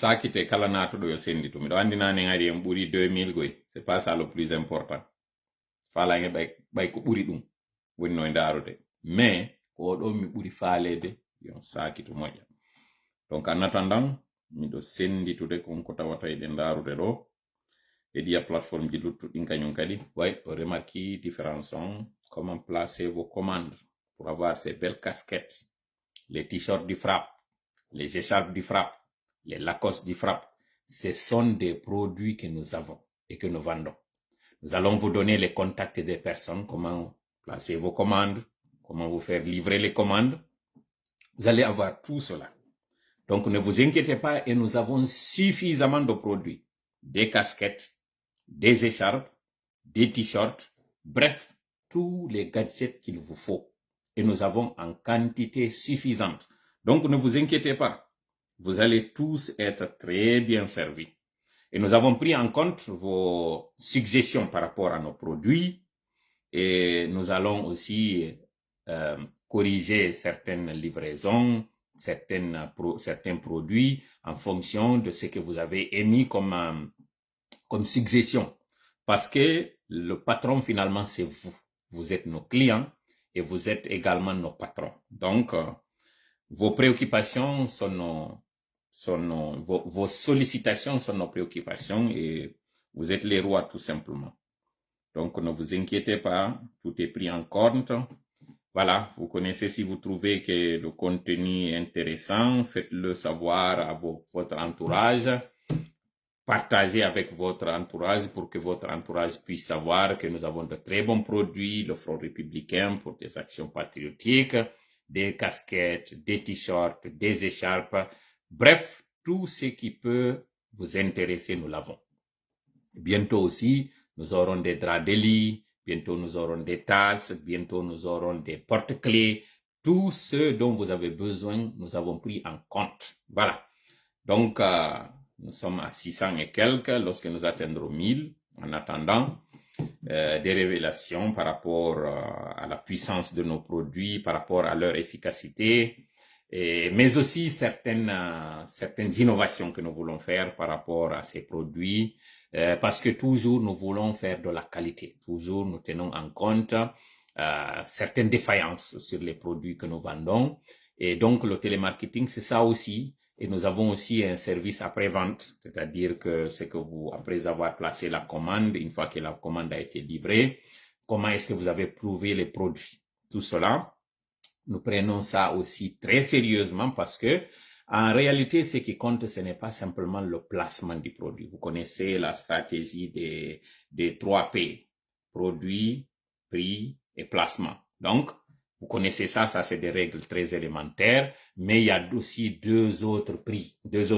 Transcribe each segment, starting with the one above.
sakite kala natuɗo yo senditu miɗo andi nane ngari en ɓuri 2000 goy c'est pas ça le plus important falange ɓay ko ɓuri ɗum woni no ndarude mais ko ɗo mi ɓuri falede yon sakitu moƴƴa donc en attendant miɗo senditude konko tawata eɗen ndarude ɗo e ɗiya plateforme ji luttuɗin kañum kadi way o remarque différents sont comment placer vos commandes pour avoir ces belles casquettes, les t-shirts du frappe, les écharpes du frappe, les Lacoste du frappe. Ce sont des produits que nous avons et que nous vendons. Nous allons vous donner les contacts des personnes, comment placer vos commandes, comment vous faire livrer les commandes. Vous allez avoir tout cela. Donc ne vous inquiétez pas et nous avons suffisamment de produits. Des casquettes, des écharpes, des t-shirts, bref, tous les gadgets qu'il vous faut. Et nous avons en quantité suffisante. Donc ne vous inquiétez pas. Vous allez tous être très bien servis. Et nous avons pris en compte vos suggestions par rapport à nos produits. Et nous allons aussi corriger certaines livraisons, certains produits en fonction de ce que vous avez émis comme suggestion. Parce que le patron, finalement, c'est vous. Vous êtes nos clients et vous êtes également nos patrons. Donc, vos préoccupations vos sollicitations sont nos préoccupations et vous êtes les rois tout simplement. Donc, ne vous inquiétez pas, tout est pris en compte. Voilà, vous connaissez, si vous trouvez que le contenu est intéressant, faites-le savoir à votre entourage. Partagez avec votre entourage pour que votre entourage puisse savoir que nous avons de très bons produits, le Front républicain pour des actions patriotiques, des casquettes, des t-shirts, des écharpes. Bref, tout ce qui peut vous intéresser, nous l'avons. Bientôt aussi, nous aurons des draps de lit, bientôt nous aurons des tasses, bientôt nous aurons des porte-clés. Tout ce dont vous avez besoin, nous avons pris en compte. Voilà. Donc, nous sommes à 600 et quelques lorsque nous atteindrons 1000. En attendant, des révélations par rapport à la puissance de nos produits, par rapport à leur efficacité, mais aussi certaines innovations que nous voulons faire par rapport à ces produits, parce que toujours nous voulons faire de la qualité. Toujours nous tenons en compte certaines défaillances sur les produits que nous vendons. Et donc, le télémarketing, c'est ça aussi. Et nous avons aussi un service après-vente, c'est-à-dire que c'est que vous, après avoir placé la commande, une fois que la commande a été livrée, comment est-ce que vous avez prouvé les produits? Tout cela, nous prenons ça aussi très sérieusement parce que, en réalité, ce qui compte, ce n'est pas simplement le placement du produit. Vous connaissez la stratégie des 3 P, produit, prix et placement. Donc, vous connaissez ça c'est des règles très élémentaires, mais il y a aussi deux autres P. Il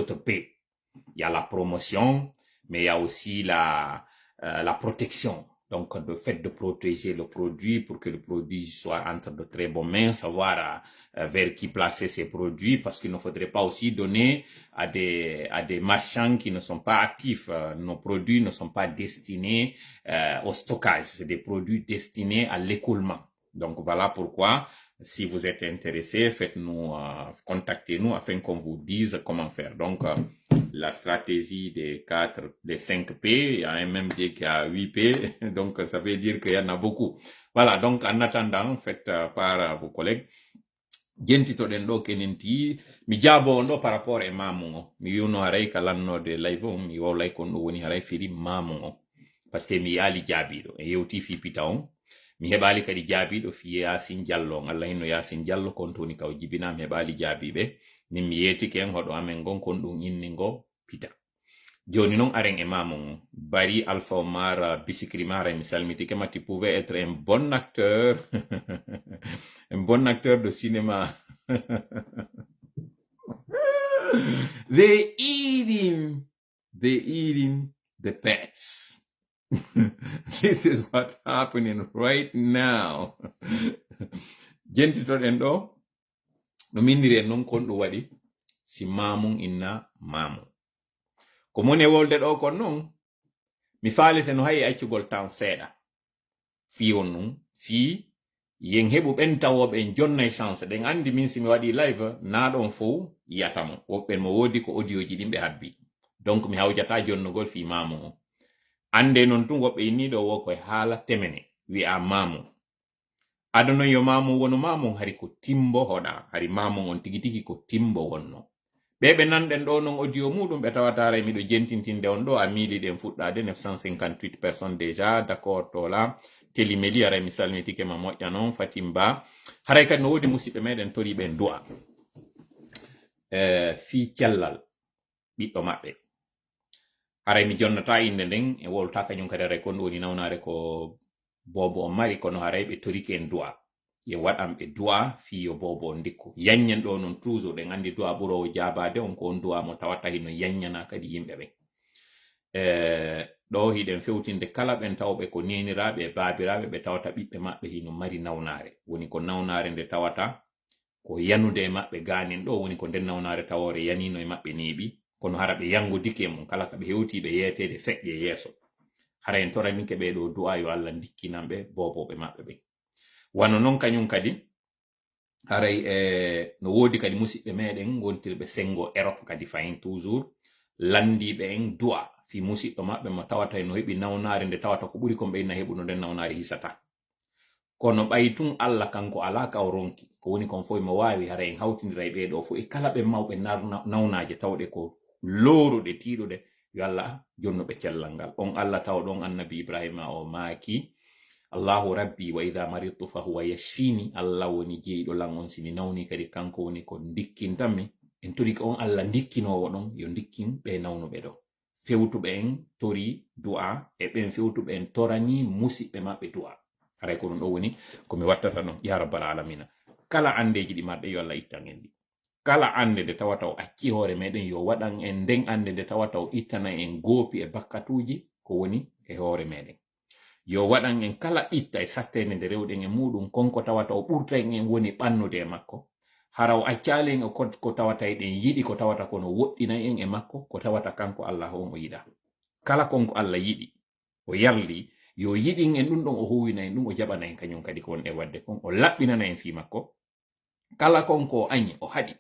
y a la promotion, mais il y a aussi la protection. Donc, le fait de protéger le produit pour que le produit soit entre de très bonnes mains, savoir vers qui placer ces produits, parce qu'il ne faudrait pas aussi donner à des marchands qui ne sont pas actifs. Nos produits ne sont pas destinés au stockage, c'est des produits destinés à l'écoulement. Donc, voilà pourquoi, si vous êtes intéressé, contactez-nous afin qu'on vous dise comment faire. Donc, la stratégie des 5 P, il y a un même qui a 8 P, donc ça veut dire qu'il y en a beaucoup. Voilà, donc en attendant, faites part à vos collègues. Jentitoɗen ɗo kenenti mi jaabo on ɗo par rapport e mamum o mi wiwno haray ka lannode live on mi wawlay kon ɗo woni haray firi mamum o parce que mi yaali jaabiɗo e yewti fi pita on mi heɓali kadi jaabiɗo fi Yasin Diallo on Allah hinno Yasin Diallo kon toni kaw jibina mi heɓali jaabiɓe nin mi yetike en hoɗo amen gon kon ɗum inni ngo pita joni noon aren e mamum o Bari Alpha Omar Bisikri Mara mi salmitike ma tu pouvais être un bon acteur un bon acteur de cinéma. They're eating the pets. This is what's happening right now. Jentitoɗen ɗo no mindiri en noon kon ɗum waɗi si mamum inna mamum ko moni wolde ɗo kon noon mi faalete no hayi accugol tan seeɗa fi on nun fi yen heɓu ɓen tawoɓe jonnay chance ɗen andi min simi waɗi live na ɗon fo yiyatamo woɓɓen mo wodi ko audio ji ɗin ɓe habbi donc mi hawjata jonnugol fi mamu o ande non tun woɓɓe inniɗo wo koye haala temene wi'a mamu adonon yo mamu wono mamu hari ko timbo hoɗa hari mamu on tigi tigi ko timbo wonno ɓeɓe nanɗen ɗo non audio muɗum ɓe tawatara miɗo jentintinde on ɗo a miili ɗen fuɗɗade 958 personnes déjà d'accord to la telimeli aray mi salmitike ma moƴƴa noon Fatim Ba haray kadi no wodi musidɓe meɗen tori ɓen du'a fi cellal ɓiɗɗo maɓɓe haray mi jonnata inde nden e wolta kañum kadi aray kon woni nawnare ko bobo on mari kono haray ɓe torike en du'a ye waɗan ɓe du'a fiyo bobo on dikku yanyen ɗo non toujours ɗen andi du'a ɓurowo jabade on ko on du'a mo tawata hino yanyana kadi yimɓe ɓe ɗo hiɗen fewtinde kala ɓen tawɓe ko neniraɓe e babiraɓe ɓe tawata ɓiɓɓe maɓɓe hino mari nawnare woni ko nawnare nde tawata ko yanude e maɓɓe ganin ɗo woni ko nden nawnare tawore yanino e maɓɓe neeɓi kono hara ɓe yangodike mum kala ka ɓe hewtiɓe yeetede feƴƴe yeeso hara en toranike ɓe ɗo du'a yo Allah dikkinanɓe boboɓe maɓɓe ɓe wano non kañum kadi haray no wodi kadi musidɓe meɗen gontirɓe sengo Europe kadi fayin toujours landiɓe en du'a fi musidɗo maɓɓe mo tawata no heɓi nawnare nde tawata ko ɓuri kon ɓe inna heɓuno nden nawnare hisata kono ɓay tun Allah kanko ala ka o ronki ko woni kon fof mo wawi hara en hawtidira e ɓeɗo fof e kala ɓe mawɓe nawnaje tawɗe ko looruɗe tiiɗuɗe yo Allah jonnuɓe cellal ngal on Allah taw ɗon annabi Ibrahima o maaki Allahu rabbi wa idha maridtu fa huwa yashfini Allah woni jeyiɗo lan on simi nawni kadi kanko woni ko dikkintanmi en tori on Allah dikkinowo ɗon yo dikkin ɓe nawnuɓe ɗo fewtuɓe en tori du'a e ɓen fewtuɓe en torani musidɓe maɓɓe du'a haray ko ɗum ɗo woni komi wattata ɗon ya rabbal alamina kala andeji ɗi marɗe yo Allah ittan en ɗi kala ande nde tawata o acci hoore meɗen yo waɗan en nden ande nde tawata o ittana en goopi e bakkatuji ko woni e hoore meɗen yo waɗan en kala itta e sattede nde rewɗen e muɗum konko tawata o ɓurta en woni ɓannude e makko hara o accali en ko tawata eɗen yiɗi ko tawata kono woɗɗina en e makko ko tawata kanko Allah on o yiɗa kala konko Allah yiɗi o yarli yo yiɗin en ɗum ɗon o huwina en ɗum o jaɓana en kañum kadi ko wonɗe wadde kon o laɓɓinana en fi makko kala konko o añi o haɗi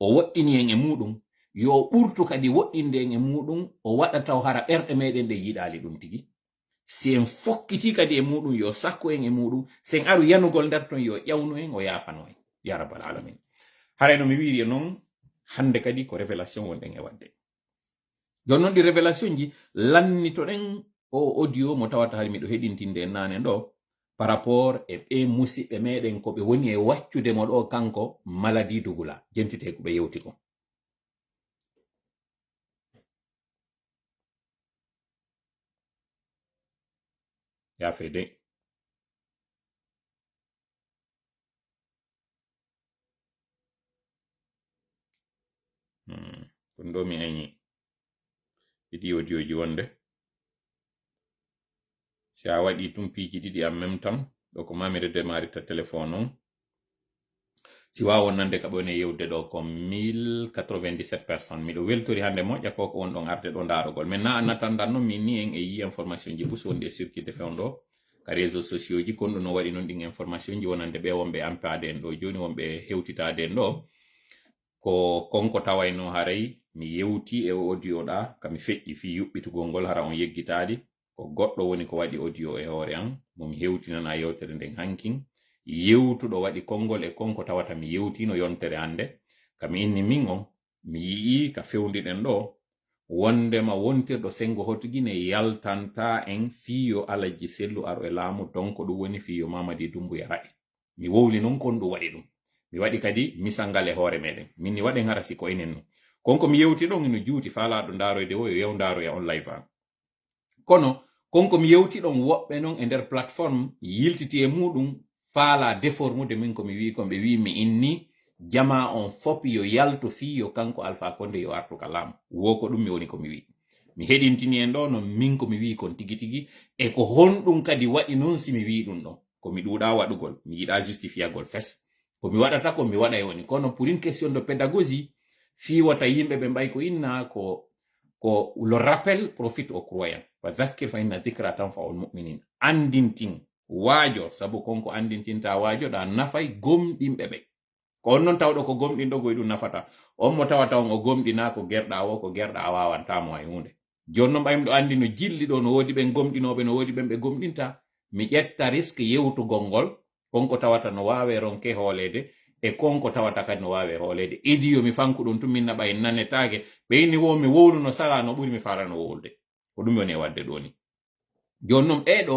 o woɗɗini en e muɗum yo ɓurtu kadi woɗɗinde en e muɗum o waɗata o hara ɓerɗe meɗen ɗe yiɗali ɗum tigi si en fokkiti kadi e muɗum yo sakku en e muɗum sen aru yanugol nder ton yo ƴawnu en o yaafano en ya rabbal alamin haray no mi wiri noon hande kadi ko révélation wonɗen e wadde jon noon ɗi révélation ji lannitoɗen o audio mo tawata hari miɗo heɗintinde en nane ɗo par rapport e ɓe musidɓe meɗen ko ɓe woni e waccude mo ɗo kanko maladie dugula jentite ko ɓe yewti ko yafe de ɗum ɗo mi añi ɗiɗi audioji wonde si a waɗi tumpiji ɗiɗi en même temps ɗo ko mamire démarita téléphone on si wawon nande ka ɓone yewde ɗo ko 1097 personnes miɗo weltori hande moƴƴa koko won ɗon arde ɗo darugol maintenant an attendant noon min ni en e yi information ji bus wonde circuité fewn ɗo ka réseaux sociaux ji kon ɗum no waɗi noon ɗin information ji wonande ɓe wonɓe ampade en ɗo joni wonɓe hewtitade en ɗo ko konko tawayno haray mi yewti e audio ɗa kami feƴƴi fi yuɓɓitugol ngol hara on yeggitadi ko goɗɗo woni ko waɗi audio e hoore an momi hewtinana yewtere nden hankin yewtuɗo waɗi konngol e konko tawata mi yewtino yontere hande kami inni min on mi yii ka fewndiɗen ɗo wondema wontirɗo sengo hotugine yaltanta en fiyo alaji sellu aro e laamu donc ɗum woni fiyo Mamadi Doumbouya Rae mi wowli noon kon ɗum waɗi ɗum mi waɗi kadi misangal e hoore meɗen min ni waɗen hara siko enen no konko mi yewti ɗon ino juuti faalaɗo ndaroyde o yo yew ndaroya on live an kono konko mi yewti ɗon woɓɓe noon e nder plateforme yiltiti e muɗum faala déformude min komi wi ko ɓe wi mi inni jama on fop yo yalto fi yo kanko Alpha Condé yo artu ka laamu wo ko ɗum mi woni komi wi mi heɗintini en ɗo no min komi wi kon tigi tigi e ko honɗum kadi waɗi noon simi wi ɗum ɗon komi ɗuɗa waɗugol mi yiɗa justifiagol fes komi waɗata ko mi waɗa e woni kono pour une question de pédagogie fiwata yimɓe ɓe mbay ko inna ko le rappel profite aux croyants wa dhakkir fa inna dhikra tanfa'ul mu'minin andintin waajo sabu konko andintinta waajo ɗa nafay gomɗinɓe ɓe ko on noon tawɗo ko gomɗinɗo goy ɗum nafata on mo tawata on o gomɗina ko gerɗa o ko gerɗa a wawantamo hay hunde joni noon ɓaymi ɗo andi no jilli ɗo no woodi ɓen gomɗinoɓe no woodi ɓen ɓe gomɗinta mi ƴetta risque yewtugol ngol konko tawata no wawe ronke hoolede e konko tawata kadi no wawe hoolede idiyo mi fanku ɗum tumminna ɓay nanetake ɓeyni wo mi wowlu no sala no ɓuri mi farano wowlde ko ɗum woni e wadde ɗo ni joni noon ɓeɗo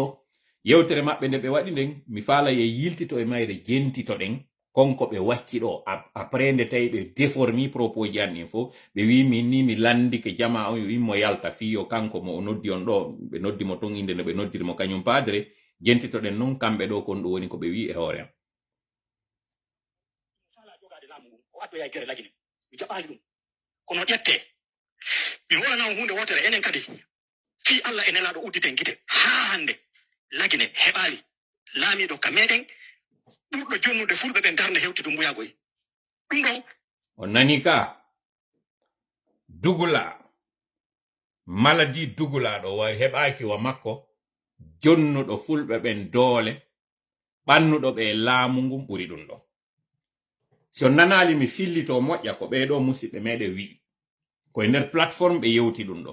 yewtere maɓɓe nde ɓe waɗi nden mi faala ye yiltito e mayre jentito ɗen konko ɓe wacci ɗo après nde tawi ɓe déformi propos ji an ɗin fof ɓe wi min ni mi landike jama on yo immo yalta fiyo kanko mo o noddi on ɗo ɓe noddi mo ton inde no ɓe noddiri mo kañum padre jentito ɗen noon kamɓe ɗo kon ɗum woni ko ɓe wi e hoore am o addoya gere lagine mi jaɓali ɗum kono ƴette mi wolana hunde wotere enen kadi fi Allah e nelaɗo udditen gite ha hande lagine heɓali laamiɗo ka meɗen ɓurɗo jonnude fulɓe ɓe darde hewti ɗum mbuyagoy ɗum ɗon o nani ka dugula maladi dugulaɗo wari heɓaki wa makko jonnuɗo fulɓe ɓen doole ɓannuɗo ɓe laamu ngun ɓuri ɗum ɗo si on nanali mi fillito moƴƴa ko ɓeɗo musidɓe meɗe wi koye nder plateforme ɓe yewti ɗum ɗo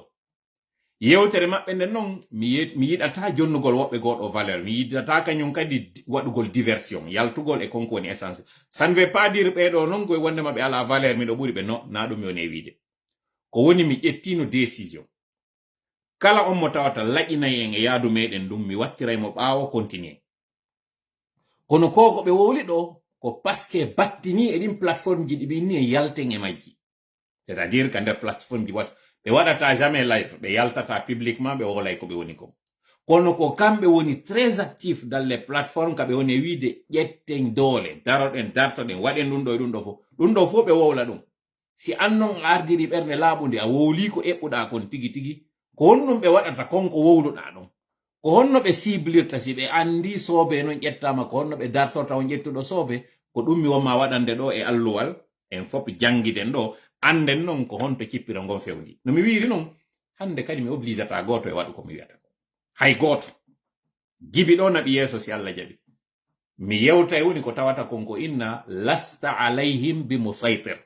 yewtere maɓɓe nden noon mi yiɗata jonnugol woɓɓe goɗo valeur mi yiɗata kañum kadi waɗugol diversion yaltugol e konko woni essence ça ne veut pas dire ɓeɗo noon koye wondema ɓe ala valeur miɗo ɓuri ɓe no na ɗum mi woni e wiide ko woni mi ƴettino décision kala on mo tawata laƴinayi en e yaadu meɗen ɗum mi wattiraymo ɓaawo continue kono ko ɓe wowli ɗo ko pasque battini e ɗin plateforme ji ɗi ni e yalten e majji c'est à dire ka nder plateforme ji wat ɓe waɗata jamais live ɓe yaltata publiquement ɓe wolay ko ɓe woni ko kono ko kamɓe woni très actif dans les plateformes kaɓe woni e wiide ƴetten doole daroɗen dartoɗen waɗen ɗum ɗo e ɗum ɗo fof ɓe wowla ɗum si an noon ardiri ɓernde laaɓude a wowli ko eɓɓuɗa kon tigi tigi ko honɗum ɓe waɗata konko wowluɗa ɗon ko honno ɓe ciblirta si ɓe andi soobe noon ƴettama ko honno ɓe dartorta on ƴettuɗo soobe ko ɗum mi wonma waɗande ɗo e alluwal en fof jangguiden ɗo anden noon ko honto cippira ngon fewndi no mi wiiri noon hande kadi mi obligata goto e waɗu ko mi wiyata hay goto jibi ɗo naɓi yeeso si Allah jaɓi mi yewta e woni ko tawata konko inna lasta alayhim bi musaytir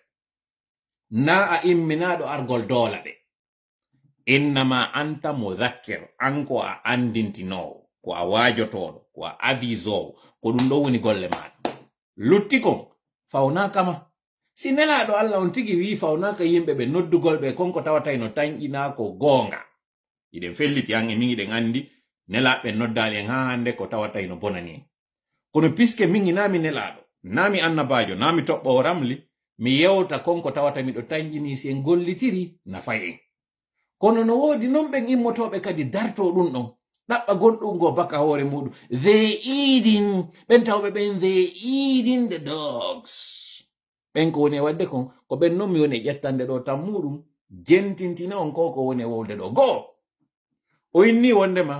na a imminaɗo argol doola ɓe innama anta mudhakkir an ko a andintinowo ko a waajotoɗo ko a avisowo ko ɗum ɗo woni golle maɗa lutti kon fawnakama si nelaɗo Allah on tigi wi fawnaka yimɓe ɓe noddugol ɓe konko tawata no tañƴina ko goonga iɗen felliti an e min iɗen andi nelaɓe noddali en ha hande ko tawata no bonani en kono puisque min nami nelaɗo nami annabajo nami toɓɓo ramli mi yewta konko tawata miɗo tañƴini si en gollitiri nafay en kono no woodi non ɓen immotoɓe kadi darto ɗum ɗon ɗaɓɓa gonɗum go baka hoore muɗum they eating ɓen tawɓe ɓen they eating the dogs ɓen ko woni e wadde kon ko ɓen noon mi woni e ƴettande ɗo tan muɗum jentintina on ko woni e wowde ɗo goo o inni wondema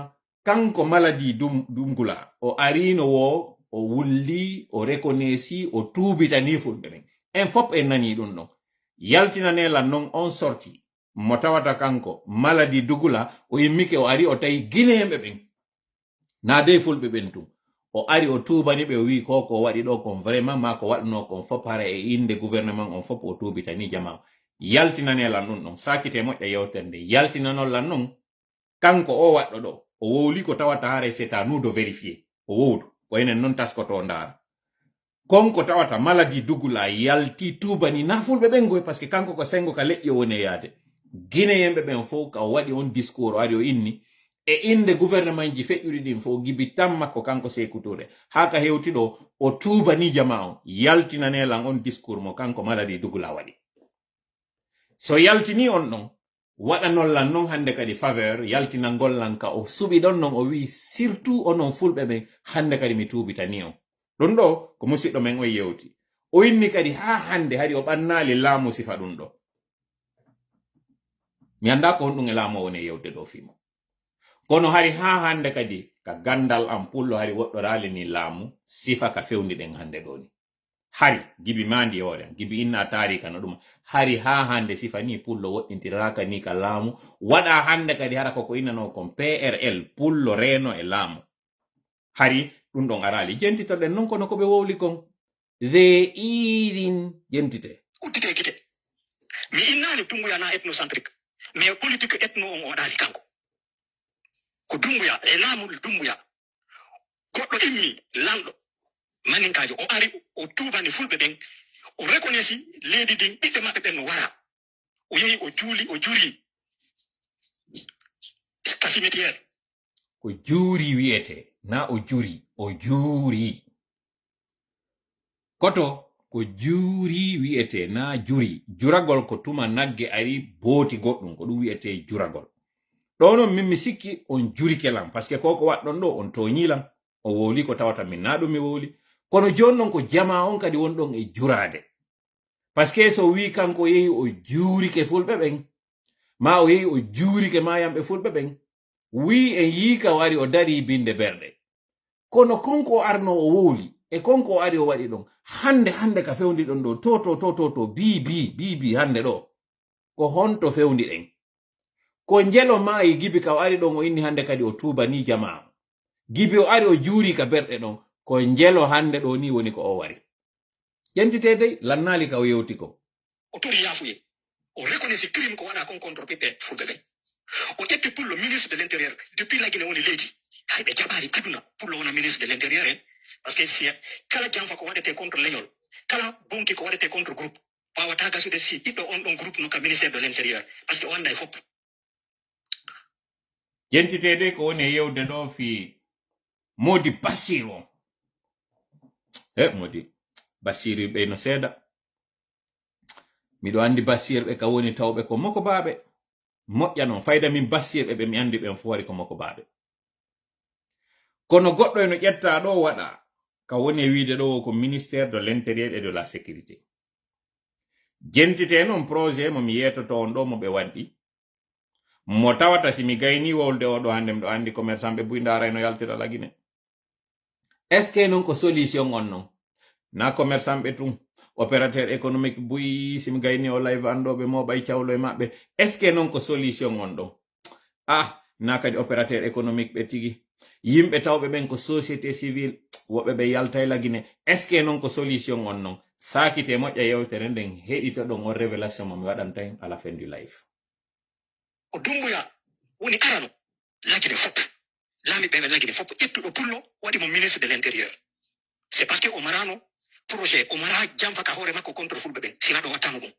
kanko maladi dumgula o arino wo o wulli o reconnaisi o tuubitani fulɓe ɓen en fop en nani ɗum ɗon yaltinanelan noon on sorti mo tawata kanko maladi dugula o immike o ari o tawi guinéemɓe ɓen na dey fulɓe ɓen tum o ari o tuubani ɓe o wi ko waɗi ɗo kon vraiment ma ko waɗno kon fop hara e inde gouvernement on fop o tuubitani jama yaltinanelan ɗum ɗon sakite moƴƴa yewtere nde yaltinanolan noon kanko o waɗɗo ɗo o wowli ko tawata hara c'est à nous de vérifier o wowdu ko enen noon taskoto ndaara konko tawata maladi dugula yalti tuubani na fulɓe ɓen goy par ce que kanko ko sengo ka leƴƴi o woni e yaade guinéemɓe ɓen fof ka o waɗi on discours o ari o inni e inde gouvernement ji feƴƴuɗi ɗin fof gibi tan makko kanko Sékou Touré ha ka hewti ɗo o tuubani jama on yaltinanelan on discours mo kanko maladi dugula waɗi so yaltini on ɗon waɗanollan noon hande kadi faveur yaltinangollan ka o suɓi ɗon noon o wi surtout onon fulɓe ɓen hande kadi mi tuubitani on ɗum ɗo ko musidɗo men o yewti o inni kadi ha hande hari o ɓannali laamu sifa ɗum ɗo mi anda ko honɗum e laamu woni yewde ɗo fimo kono hari ha hande kadi ka gandal am pullo hari woɗɗo raalini laamu sifa ka fewniɗen hande ɗo ni hari gibi mandi e hoore gibi inna tarika no ɗum hari ha hande sifa ni pullo woɗɗintiraka ni ka laamu waɗa hande kadi hara koko innano kon PRL pullo reeno e laamu hari ɗum ɗon arali jentitoɗen non kono ko ɓe wowli kon they eating jentite uddite gite mi innani Doumbouya na ethnocentrique mais politique ethno on o waɗali kanko ko Doumbouya e laamol Doumbouya goɗɗo immi lanɗo maninkajo o ari o tubani fulɓe ɓen o reconnaissy leydi ndin ɓiɓɓe maɓɓe ɓen no wara o yehi o juuli o juri cimetiére ko juuri wiyete na o juri o juuri koto ko juuri wiyete na juri juragol ko tuma nagge ari booti goɗɗum ko ɗum wiyete juragol ɗo non min mi sikki on juri kelam parce que koko waɗɗon ɗo on toñilan o wowli ko tawata min na ɗum mi wowli kono joni non ko jama on kadi wonɗon e jurade parce que so wi kanko yehi o juurike fulɓe ɓen ma o yehi o juurike mayamɓe fulɓe ɓen wi en yiika wari o dari binde berɗe kono konko arno o wowli e konko ari o waɗi ɗon hande ka fewndi ɗon ɗo to bibi hande ɗo ko honto fewndi ɗen ko njelo maayi gibi ka o ari ɗon o inni hande kadi o tuuba ni jama gibi o ari o juuri ka berɗe ɗon ko njelo hande ɗo ni woni ko o wari ƴentite dey lannali ka o yewti ko o tori yafuye o reconnaissy crime ko waɗa kon contre ɓiɓɓe fulɓe ɓen o ƴetti Pullo ministre de l'intérieur depuis lagine woni leydi hay ɓe jaɓari aduna Pullo wona ministre de l'intérieur en par ce que si kala janfa ko waɗete contre leñol kala bonki ko waɗete contre groupe wawata gasude si ɓiɗɗo on ɗon groupe noka ministère de l'intérieur par ce que o anda e fopp ƴentitede ko woni e yewde ɗo fi Modi Bassir o Modi Bassir ɓe no seeɗa miɗo andi Bassir ɓe ka woni tawɓe ko moko baaɓe moƴƴa noon fayda min Bassir ɓe mi andi ɓen fu wari ko moko baaɓe kono goɗɗo eno ƴetta ɗo waɗa ka woni e wiide ɗo ko ministère de l'intérieur et de la sécurité jentite noon projet mo mi yetoto on ɗo mo ɓe waɗɗi mo tawata si mi gayni wolde oɗo hande miɗo andi commerçant ɓe buy ndaara no yaltira lagine est ce que noon ko solution on noon na commerçant ɓe tun opérateur économique buy simi gayni o live andoɓe moɓay cawlo e maɓɓe est ce que noon ko solution on ɗon na kadi opérateur économique ɓe tigi yimɓe tawɓe ɓen ko société civile woɓɓe ɓe yaltay lagine est ce que noon ko solution on noon sakite moƴƴa yewtere nden heɗito ɗon on révélation mo mi waɗanta hen à la fin du live o Doumbouya woni arano lagine fopp laami ɓeɓe lagine fopp ƴettuɗo Pullo waɗi mo ministre de l'intérieur c'est parce que o marano projet o mara jamfaka hoore makko contre fulɓe ɓen sina ɗo wattano ɗum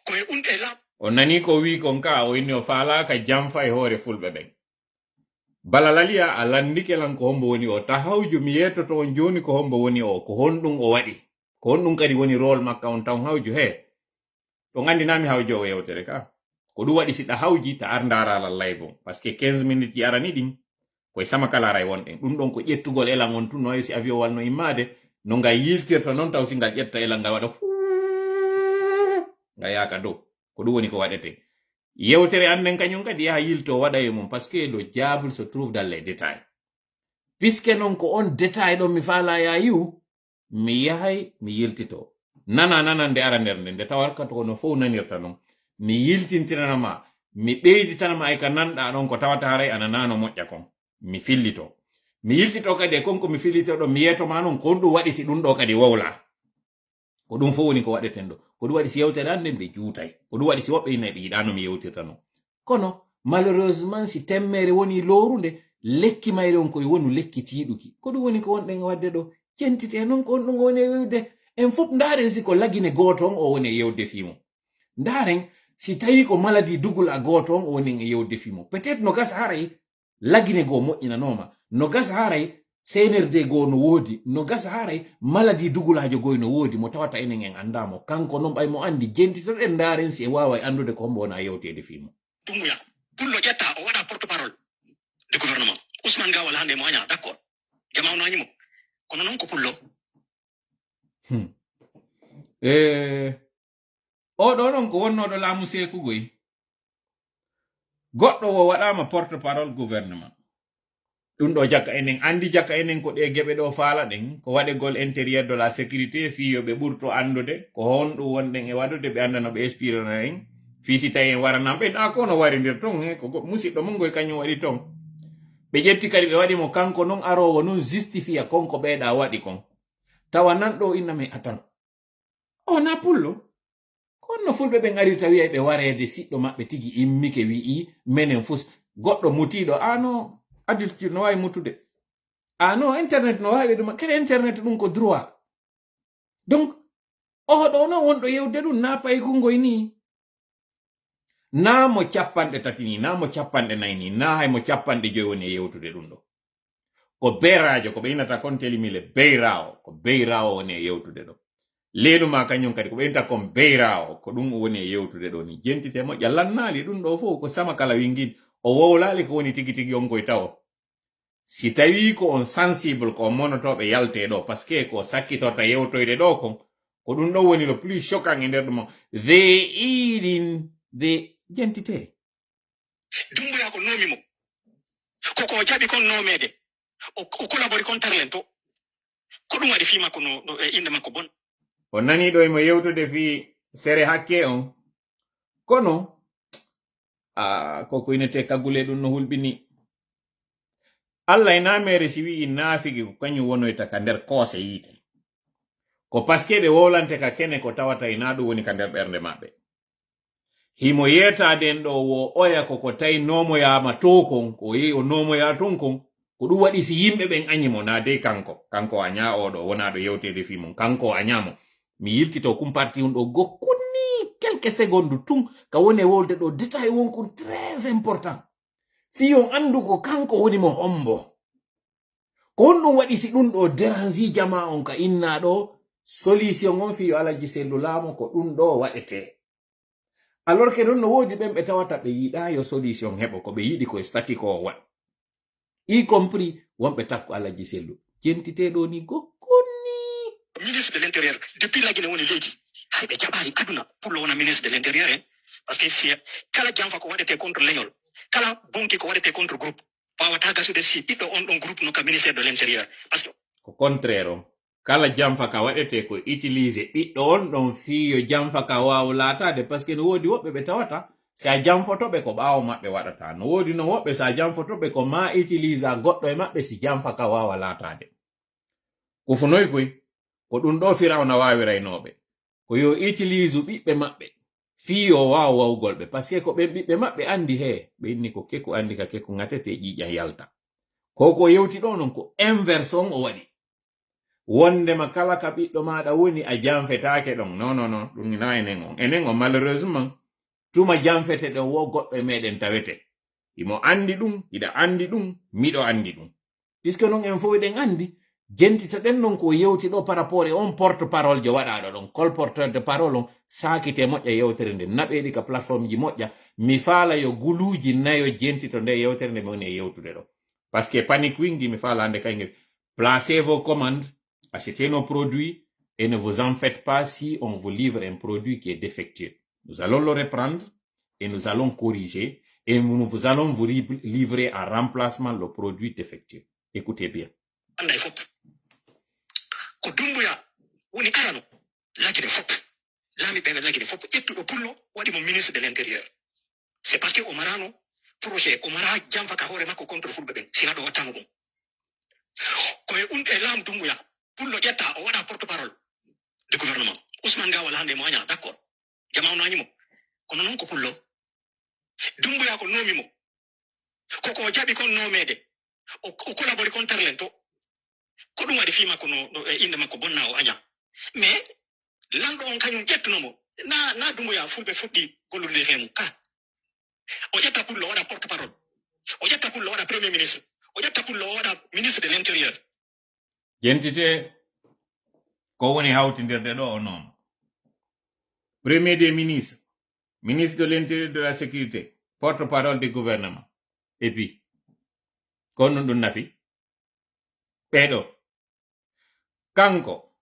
koye unɗe lam o nani ko wi kon ka o inni o faalaka jamfa e hoore fulɓe ɓen bala laliya a landikelan ko hombo woni o tahawju mi yettoto on joni ko hombo woni o ko honɗum o waɗi ko honɗum kadi woni rôle makka on taw hawju he to gandinami hawjo o yewtere ka ko ɗum waɗi siɗa hawji ta ar daralal live on par ce que 15 minutes ji arani ɗin koye sama kala aray wonɗen ɗum ɗon ko ƴettugol elan on tun noy si avion walno immade no ngal yiltirta noon taw si ngal ƴetta elan ngal waɗa nga yaka dow ko ɗum woni ko waɗete yewtere anden kañum kadi yaha yilto waɗa e mum par ce que le diable se trouve dans les détails puisque noon ko on détail ɗon mi faala ya yiw mi yahay mi yiltito nana nde ara nder nde tawarkato kono fof nanirta noon mi yiltintiranama mi ɓeyditanama e ka nanɗa ɗon ko tawata haray ana nano moƴƴa kon mi fillito mi yiltito kadi e konko mi fillito ɗo mi yetoma noon kon ɗum waɗi si ɗum ɗo kadi wowla ko ɗum fof woni ko waɗeten ɗo ko ɗum waɗi si yewtere anden ɓe juutay ko ɗum waɗi si woɓɓe ina ɓe yiɗano mi yewtirta noon kono malheureusement si temmere woni lorunde lekki mayre on koye wonu lekki tiiɗuki ko ɗum woni ko wonɗen wadde ɗo jentite noon ko on ɗum woni e yewde en fof ndaren si ko lagine gooto on o woni e yewde fimo ndaren si tawi ko maladie dugul a gooto on o woni e yewde fimo peut être no gasa haray lagine goo moƴƴinanoma no gasa haray CNRD goo no woodi no gasa haray maladie dugulajo goy no woodi mo tawata enen en andamo kanko noon ɓay mo andi jentitoɗen ndaren si e wawa e andude ko hombo wona yewtede fimo Doumbouya Pullo ƴetta o waɗa porte parole du gouvernement Ousmane Gawal hande mo aña d' accord jamawnoañimo kono noon ko Pullo oɗo noon ko wonnoɗo laamu sekugoy goɗɗo o waɗama porte parole gouvernement ɗum ɗo jakka enen andi jakka enen ko ɗe geɓe ɗo faala ɗen ko waɗegol intérieur de la sécurité fiyoɓe ɓurto andude ko honɗum wonɗen e waɗude ɓe anda no ɓe espirana en fii si tawi en waranam ɓe ɗa kono wari nder ton he ko musidɗo mongo e kañum waɗi ton be jetti kadi be wadi mo kanko non arowo non justifia konko beeda wadi kon tawa nan do inna me atan o na pullo konno fulbe be ngari tawi be warede siddo mabbe tigi immike wi'i menen fus goddo mutido ano adulte no way mutude ano internet no way dum kede internet dum ko droit donc o do no wondo yewde dum na pay kungo ni na mo cappande tatini na mo cappande nayni na hay mo cappande jowoni yewtude dum do ko berajo ko be inata kon telimile beirao ko beirao woni yewtude do lelu ma kanyon kadi ko be inta kon beirao ko dum woni yewtude do ni jentite mo jallannali dum do fo ko sama kala wingid o wowlali ko woni tigi tigi onko taw si tawi ko on sensible ko monotobe yalte do parce que ko sakkitorta yewtoyde do ko dum do woni le plus choquant e nder dum they eating the jentite dumbuya ko nomi mo ko jabi kon nomede o collabori kon tarlento ko dum wadi fi makko no inde makko bon on nani do e mo yewtude fi sere hakke on kono ko inete kagule dum no hulbini Allah ina mere si wi nafigi ko kanyu wonoyta ka nder kose yite ko paske be wolante ka kene ko tawata ina do woni ka nder bernde mabbe himo yeta den do wo oya ko tay nomo ya matokon ko yi o nomo ya tonkon ko du wadi si yimbe ben anyimo na de kanko anya o do wona do yewtede fi mon kanko anyamo mi yiltito kum parti on do gokkuni quelques secondes tum ka woni wolde do detail won ko très important fi on andu ko kanko woni mo hombo ko on wadi si dum do dérange jama on ka inna do solution on fi alaji sellulamo ko dum do wadete alors que non no wodi bembe tawata be yida yo solution hebo ko be yidi ko statique o wa y compris wonbe takko alaji sellu jentite do ni gokkoni ministre de l'intérieur depuis la Guinée woni leji hay be jabari aduna pour le wona ministre de l'intérieur parce que si kala jamfa ko wadete contre leñol kala bonki ko wadete contre groupe pawata gasude si biddo on don groupe no ka ministère de l'intérieur parce que ko contraire kala jamfa ka wadete ko utiliser biddo on don fiyo jamfa ka wawlata de parce que no wodi wobbe be tawata sa jamfoto be ko baawo mabbe wadata no wodi no wobbe sa jamfoto be ko ma utiliser goddo e mabbe si jamfa ka wawlata de ko funoy ko dum do firawna wawi raynobe ko yo utiliser bibbe mabbe fiyo wawgolbe parce que ko be bibbe mabbe andi he be inni ko keku andi ka keku ngatete jija yalta ko yewti do non ko inversion o wadi wonde makala ka biddo maada woni a jamfetaake don non dum na enengo malheureusement tuma jamfete do wo goddo meden tawete imo andi dum ida andi dum mido andi dum puisque non en fo den andi jentita den non ko yewti do par rapport on porte parole je wada don kol porteur de parole on sakite mojja yewtere nde nabedi ka plateforme ji mojja mi faala yo guluji nayo jentito nde yewtere nde moni yewtude do parce que panic wingi mi faala ande kay placez vos commandes, achetez nos produits et ne vous en faites pas si on vous livre un produit qui est défectueux. Nous allons le reprendre et nous allons corriger et nous allons vous livrer en remplacement le produit défectueux. Écoutez bien. Ministre de l'Intérieur. C'est parce que Omarano, projet, Omara Jamfa Kahore Mako contre Fulbe, Sinado Watano. Koye unde lam Dumbuya, pour le jetta, on a porte-parole du gouvernement. Ousmane Gawal hande moanya, d'accord. Jamao nanimo. Kono non ko pullo. Dumbuya ko nomimo. Koko jabi kon nomede. O collabori kon tarlento. Ko dum wadi fima kono inde makko bonna o anya. Mais lando on kanyum jettunomo. Na Dumbuya fulbe fuddi gollude femu ka. O jetta pullo wada porte-parole. O jetta pullo wada premier ministre. O jetta pullo wada ministre de l'Intérieur. Jentite ko woni hawtindirde do non. Premier des ministres, ministre de l'Intérieur de la Sécurité, porte-parole du gouvernement. Et puis, kon non nafi. Pedo. Kanko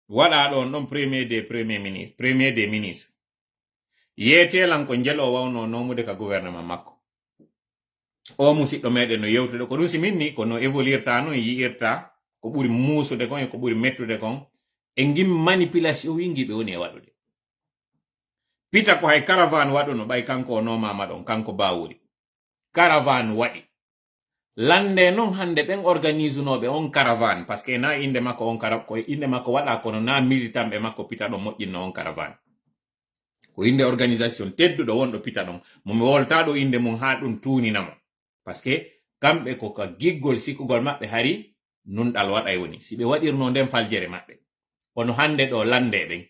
wada do non premier des premiers ministres, premier des ministres. Yete lan ko jelo wawno nomude ka gouvernement makko. O musiddo meden no yewtude ko dum siminni ko no évoluerta no yiirta ko buri musude kon e ko buri mettude kon e ngim manipulation wingi be woni wadude pita ko hay caravane waduno bay kanko no mama don kanko bawuri caravane wadi lande non hande ben organise nobe on caravane parce que na inde makko on ko inde makko wada kono na militant be makko pita do mojjinno on caravane ko inde organisation teddudo wondo pita don mo mi wolta do inde mum ha dum tuninamo parce que kambe ko ka giggol sikugol mabbe hari nun dal waday woni si be wadirno den faljere mabbe kono hande do lande ben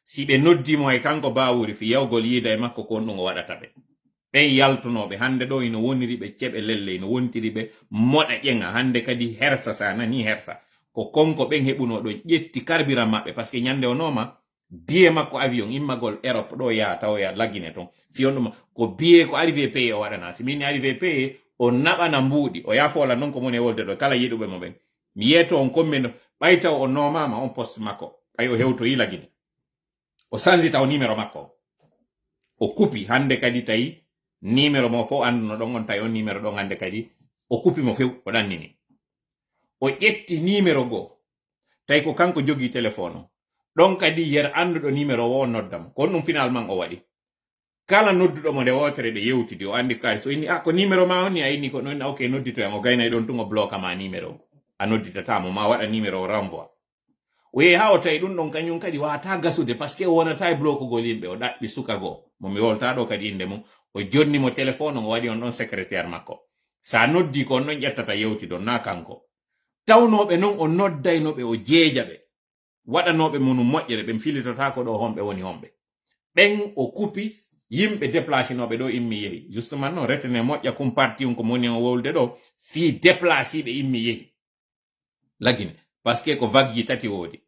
si be noddimo e kanko bawuri fi yawgol yida e makko ko on wadata be ben yaltunobe hande do ino woniri be cebe lelle ino wontiri be moda jenga hande kadi hersa sa nani hersa ko konko ben hebuno do jetti karbira mabbe parce que nyande onoma biye makko avion immagol Europe do ya taw ya lagine ton fiyonduma ko biye ko arrivé pays o wadana si min arrivé pays o nabana mbudi o yafola non ko moni wolde do kala yidube mo ben mi yeto on commune bayta o nomama on poste makko ay o hewto ilagine o sanzita o numéro makko o kupi hande kadi tayi numéro mo fo anduno don on tayi on numéro don hande kadi o kupi mo few o dannini o ƴetti numéro go tayi ko kanko jogi téléphone don kadi yer andudo numéro wo noddam ko non finalement o wadi kala noddudo mo de wotere be yewtidi o andi kali so inni ko numéro ma on ni ayni ko non ok noddito en o gayna don tungo bloka ma numéro a nodditata mo ma wada numéro renvoi we hawta dum don kanyum kadi wata gasude parce que wonata bloco gol yimbe o dabbi suka go mo mi wolta do kadi inde mum o jonni mo téléphone o wadi on don secrétaire makko sa noddi ko non jettata yewti don na kanko tawnobe non o noddaynobe o jeejabe wadanobe munu mojjere be filitota ko do hombe woni hombe ben o kupi yimbe déplacinobe do immi yehi justement non retene mojja kum parti on ko moni on wolde do fi déplacer be immi yehi lagine parce que ko vague tati wodi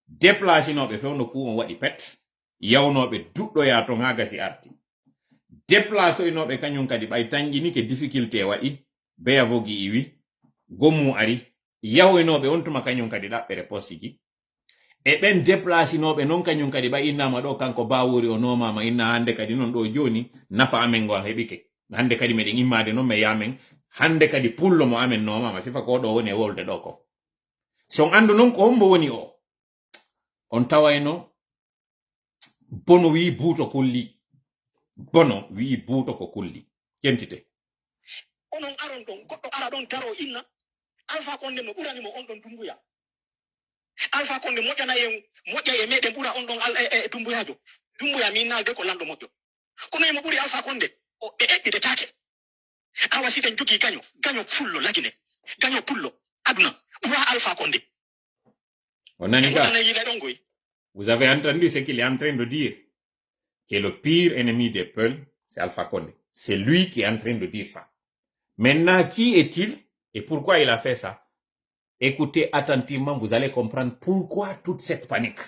déplacinobe fewno ku on wadi pet yawnobe duddo ya to ngagasi arti déplacinobe kanyum kadi bay tangini ke difficulté wadi be avogi iwi gomu ari yawinobe on tuma kanyum kadi dabbere postiji e ben déplacinobe non kanyum kadi ba innama do kanko bawuri o nomama inna hande kadi non do joni nafa amen gol hebike hande kadi meden immade non me yamen hande kadi pullo mo amen nomama sifa ko do woni wolde do ko so andu non ko hombo woni o on tawayno bono wi buuto kulli bono wi buuto ko kulli kentite onon aron don goddo ara don taro inna alfa konde no burani mo on don dumbuya alfa konde mojjana e meden bura on don dumbuyajo dumbuya min nalde ko lando mojjo kono mo buri alfa konde o e ebbide take awa siten jogi gaño fullo lagine gaño pullo aduna wa alfa konde onaniga vous avez entendu ce qu'il est en train de dire que le pire ennemi des peuples c'est Alpha Condé c'est lui qui est en train de dire ça maintenant qui est-il et pourquoi il a fait ça? Écoutez attentivement, vous allez comprendre pourquoi toute cette panique.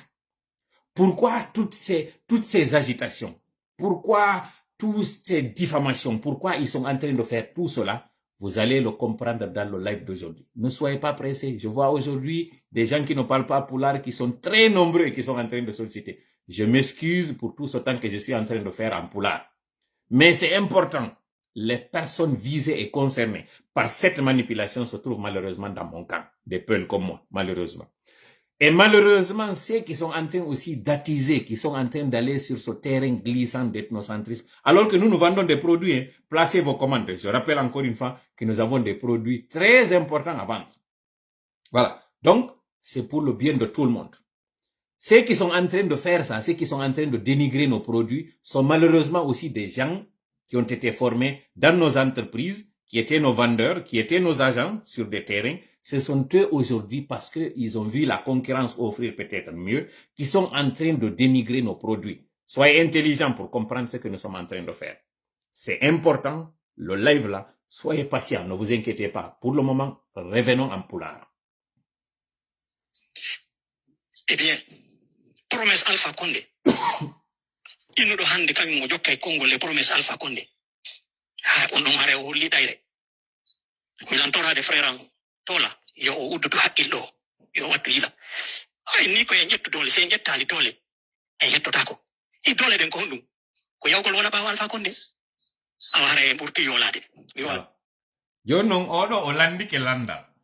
Pourquoi toutes ces agitations. Pourquoi toutes ces diffamations. Pourquoi ils sont en train de faire tout cela. Vous allez le comprendre dans le live d'aujourd'hui. Ne soyez pas pressés. Je vois aujourd'hui des gens qui ne parlent pas poulard, qui sont très nombreux et qui sont en train de solliciter. Je m'excuse pour tout ce temps que je suis en train de faire en poulard. Mais c'est important. Les personnes visées et concernées par cette manipulation se trouvent malheureusement dans mon camp, des peuls comme moi, malheureusement. Et malheureusement, ceux qui sont en train aussi d'attiser, qui sont en train d'aller sur ce terrain glissant d'ethnocentrisme, alors que nous vendons des produits, hein, placez vos commandes. Je rappelle encore une fois que nous avons des produits très importants à vendre. Voilà. Donc, c'est pour le bien de tout le monde. Ceux qui sont en train de faire ça, ceux qui sont en train de dénigrer nos produits, sont malheureusement aussi des gens qui ont été formés dans nos entreprises, qui étaient nos vendeurs, qui étaient nos agents sur des terrains. Ce sont eux aujourd'hui, parce qu'ils ont vu la concurrence offrir peut-être mieux, qui sont en train de dénigrer nos produits. Soyez intelligents pour comprendre ce que nous sommes en train de faire. C'est important, le live là, soyez patients, ne vous inquiétez pas. Pour le moment, revenons en poulard. Eh bien, promesse Alpha Condé. Innuɗo hande kañum o jokka e konngol le promesse Alpha Condé ha on ɗon hare o holli ɗayre minan torade frère an tola yo o uddudu haqqil ɗo yo wattu yila ay ni koye ƴettu dole se ƴettali dole en hettotako i dole ɗen ko honɗum ko yawgol wona ɓawa Alpha Condé awa hara en ɓurti yolade mi wala joni noon oɗo o landike landa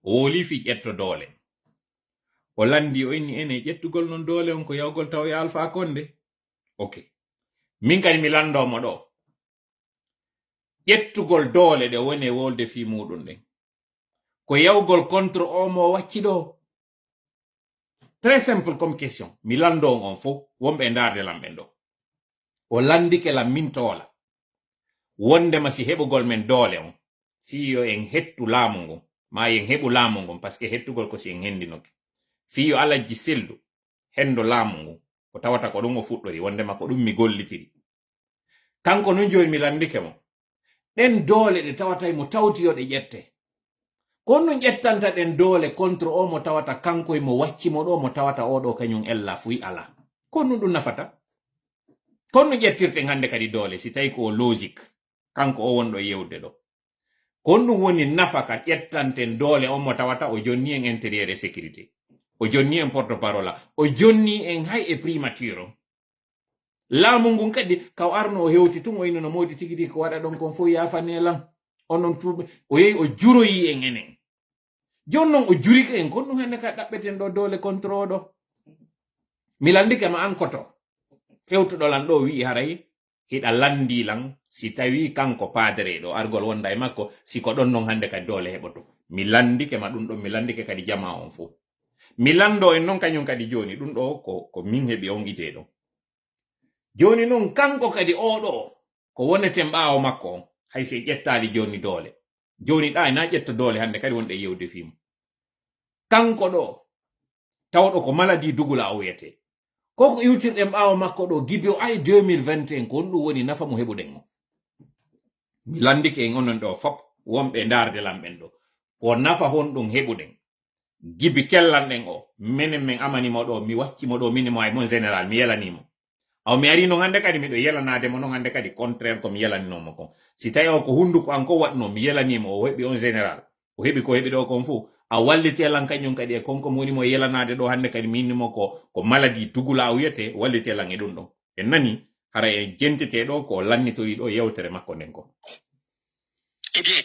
o wolifi ƴetto dole o landi o inni ene ƴettugol non dole on ko yawgol taw e Alpha Condé ok min kadi mi landomo ɗo ƴettugol doole ɗe woni e wolde fi muɗum ɗen ko yawgol contre o mo wacci ɗo. Très simple comme question. Mi lando on fo wonɓe ndarde lam ɓen ɗo. O landike lam min toola. Wondema si heɓugol men doole on. Fiyo en hettu laamu ngon. Ma en heɓu laamu ngon parce que hettugol ko si en hendinoke. Fiyo alaji seldu hendo laamu ngon. Ko tawata ko ɗum o fuɗɗori wondema ko ɗum mi gollitiri. Kanko non joni mi landike mo. ɗen doole ɗe tawata mo tawtiyo ɗe ƴette. Kono ƴettanta ɗen doole contre o mo tawata kanko mo waccimo ɗo mo tawata oɗo kañum ella fuyi ala. Kono ɗum nafata. Kono ƴettirte hande kadi doole si tawi ko logique kanko o wonɗo yewde ɗo. Kono woni nafa ka ƴettanten doole on mo tawata o jonni en intérieur et sécurité. O jonni en porte parole. O jonni en hay e primature. Laamu ngun kadi kaw arno o hewti tun o ino no modi tigidi ko waɗa ɗon kon fo yafanelan. Onon tuɓe o yehi o juroyi en enen. Jonnon o jurike en kon ɗum hande ka ɗaɓɓeten ɗo doole contre ɗo. Mi landike ma an koto. Fewtuɗolan ɗo wi haray hiɗa landilan si tawi kanko padre ɗo argol wonda e makko si ko ɗon non hande kadi doole heɓoto. Mi landike ma ɗum ɗo mi landike kadi jama on fo. Mi lando en non kañum kadi joni ɗum ɗo ko min heɓi on ite ɗo. Joni non kanko kadi oɗo ko woneten ɓaawo makko on hay se ƴettali joni doole. Joni ɗa ina ƴetta doole hande kadi wonɗe yewde fimo. Kanko ɗo tawɗo ko maladie dugula o wiyete. Koko iwtirɗen ɓaawo makko ɗo gibi o ay 2021 ko ɗum woni nafa mo heɓuɗen o. Mi landike en onon ɗo fop wonɓe ndarde lamɓen ɗo ko nafa honɗum heɓuɗen. Gibi kellanɗen o minen men amanimo ɗo mi waccimo ɗo minimo ay mon général mi yelanimo. Aw mi ari non hande kadi miɗo yelanade mo non hande kadi contraire ko mi yelaninomo kon. Si tawi o ko hunduko an ko waɗno mi yelanimo o heɓi on général. O heɓi ko heɓi ɗo kon fu. A wallitelan kañum kadi e konko moni mo yelanade ɗo hande kadi minimo ko maladie tugula wiyete wallitelan e ɗum ɗon. En nani hara e jentete ɗo ko lannitori ɗo yewtere makko nden ko. Eh bien,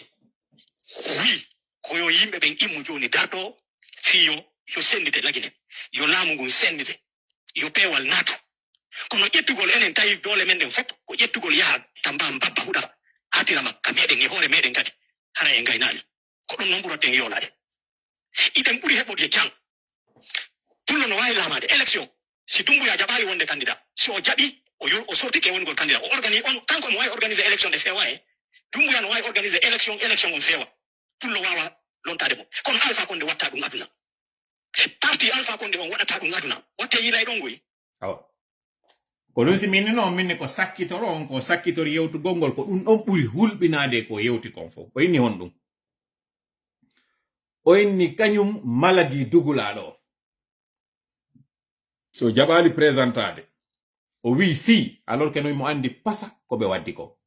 oui, koyo yimɓe ɓen immu joni darɗo fiyo yo sendite lagine yo laamu ngun sendite yo peewal naatu. Kono ƴettugol enen tawi doole men ɗen fof ko ƴettugol yaha tamba mbabba huɗa atirama ka meɗen e hoore meɗen kadi hara e gaynali ko ɗum noon ɓuroten yolade. Iɗen ɓuri heɓode jang pullo no wawi lamade élection si Dumbuya jaɓali wonde candidat si o jaɓi o sortike wongol candidat o organise on kanko no wawi organiser élection ɗe fewa e Dumbuya no wawi organiser élection on fewa pullo wawa lontade mo. Kono Alpha Condé watta ɗum aduna parti Alpha Condé on waɗata ɗum aduna watte yilay ɗon goyi. Ko ɗum si minne noon minne ko sakkitoro on ko sakkitori yewtugol ngol ko ɗum ɗon ɓuri hulɓinade ko yewti kon fof o inni hon ɗum o inni kañum maladie dugulaɗo so jaɓali présentade o wi si alors que noy mo andi pasa ko ɓe waddi ko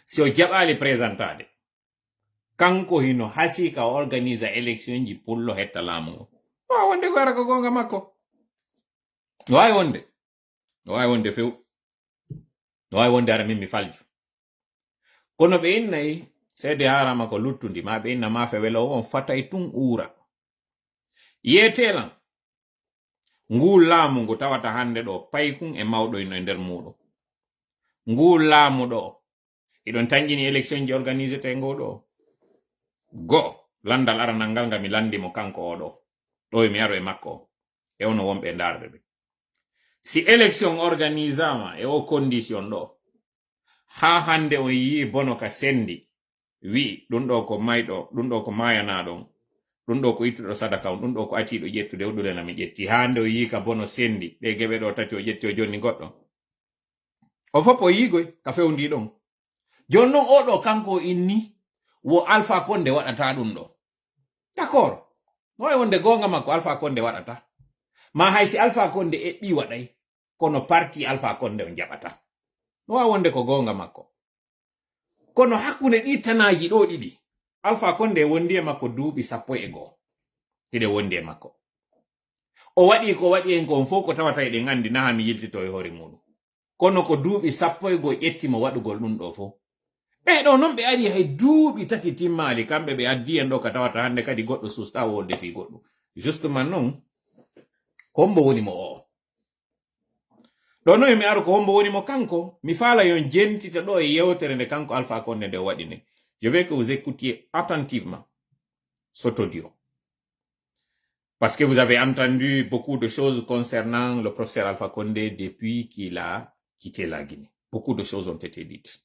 si o jaɓali présentade kanko hino hasi ka organise élection ji pullo hetta laamu ngo wawi wonde ko ara ko gonga makko wawi wonde no wawi wonde few no wawi wonde ara min mi faljo kono ɓe innayi seede harama ko luttundi ma ɓe inna mafe welo on fatay tun uura yetelan ngu laamu ngu tawata hande ɗo paykun e mawɗo e nder muɗum ngu laamu ɗo iɗon tanjini élection ji organisé te ngo ɗo go landal aranal ngal ngami landimo kanko oɗo ɗo mi aro e makko e ono wonɓe ndarde ɓe si élection organisama e o condition ɗo ha hande on yi bono ka sendi wi ɗum ɗo ko mayɗo ɗum ɗo ko mayanaɗon ɗum ɗo ko ittuɗo sadaka on ɗum ɗo ko atiɗo ƴettude uɗulena mi ƴetti hande o yi ka bono sendi ɗe geɓe ɗo tati o ƴetti o jonni goɗɗo o fop o yigoy ka fewndi ɗon joni noon oɗo kanko inni wo Alpha Condé waɗata ɗum ɗo d'accord no wawi wonde gonga makko Alpha Condé waɗata ma hay si Alpha Condé eɓɓi waɗay kono parti Alpha Condé on jaɓata no wawi wonde ko gonga makko kono hakkunde ɗi tanaji ɗo ɗiɗi Alpha Condé wondi e makko duuɓi 11 hiɗe wondi e makko o waɗi ko waɗi en kon fof ko tawata eɗen andi naha mi yiltito e hoore muɗum kono ko duuɓi 11 ƴettimo waɗugol ɗum ɗo fof ɓeɗo noon ɓe ari hay duuɓi 3 timmali kamɓe ɓe addi en ɗo ka tawata hande kadi goɗɗo susta wolde fi goɗɗum justement noon kombo woni mo o ɗo no mi ara ko hombo woni mo kanko mi faala yon jentita ɗo e yewtere nde kanko Alpha Condé nde waɗi ne. Je veux que vous écoutiez attentivement cet audio. Parce que vous avez entendu beaucoup de choses concernant le professeur Alpha Condé depuis qu'il a quitté la Guinée. Beaucoup de choses ont été dites.